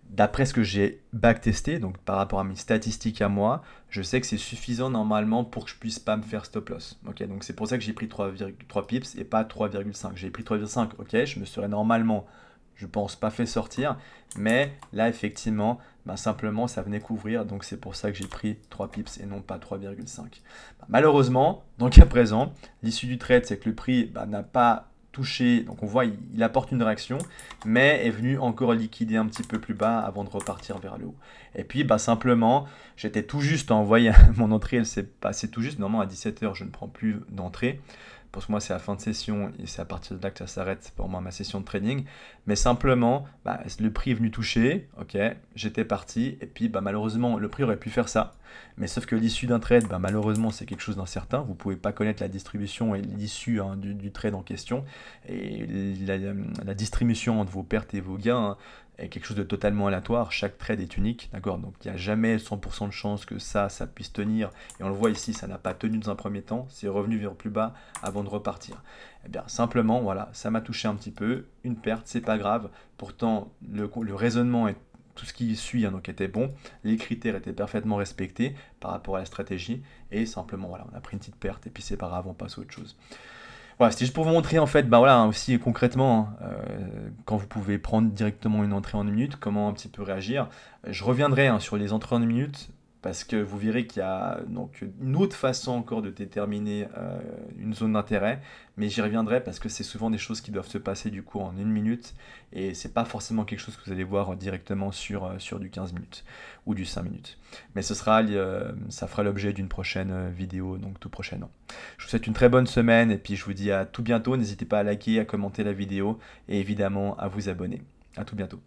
d'après ce que j'ai backtesté, donc par rapport à mes statistiques à moi, je sais que c'est suffisant normalement pour que je puisse pas me faire stop loss. Ok, donc c'est pour ça que j'ai pris 3 pips et pas 3,5. J'ai pris 3,5, ok, je me serais normalement, je pense, pas fait sortir, mais là effectivement, bah, simplement ça venait couvrir, donc c'est pour ça que j'ai pris 3 pips et non pas 3,5. Bah, malheureusement, dans le cas présent, l'issue du trade, c'est que le prix n'a pas touché, donc on voit il apporte une réaction, mais est venu encore liquider un petit peu plus bas avant de repartir vers le haut. Et puis bah, simplement, j'étais tout juste à envoyer mon entrée, elle s'est passée tout juste, normalement à 17h je ne prends plus d'entrée, parce que moi c'est la fin de session et c'est à partir de là que ça s'arrête pour moi ma session de trading, mais simplement bah, le prix est venu toucher, ok, j'étais parti, et puis bah, malheureusement le prix aurait pu faire ça, mais sauf que l'issue d'un trade, bah, malheureusement c'est quelque chose d'incertain, vous ne pouvez pas connaître la distribution et l'issue du trade en question, et la distribution entre vos pertes et vos gains est quelque chose de totalement aléatoire, chaque trade est unique, d'accord, donc il n'y a jamais 100% de chance que ça puisse tenir, et on le voit ici, ça n'a pas tenu dans un premier temps, c'est revenu vers plus bas avant de repartir. Eh bien simplement, voilà, ça m'a touché un petit peu, une perte, c'est pas grave, pourtant le raisonnement est tout ce qui suit, hein, donc était bon, les critères étaient parfaitement respectés par rapport à la stratégie, et simplement voilà, on a pris une petite perte, et puis c'est pas grave, on passe à autre chose. Voilà, c'était juste pour vous montrer en fait, bah voilà, hein, aussi concrètement, hein, quand vous pouvez prendre directement une entrée en 1 minute, comment un petit peu réagir. Je reviendrai hein, sur les entrées en 1 minute, parce que vous verrez qu'il y a donc une autre façon encore de déterminer une zone d'intérêt, mais j'y reviendrai parce que c'est souvent des choses qui doivent se passer du coup en 1 minute, et c'est pas forcément quelque chose que vous allez voir directement sur du 15 minutes ou du 5 minutes. Mais ça fera l'objet d'une prochaine vidéo, donc tout prochainement. Je vous souhaite une très bonne semaine, et puis je vous dis à tout bientôt. N'hésitez pas à liker, à commenter la vidéo, et évidemment à vous abonner. À tout bientôt.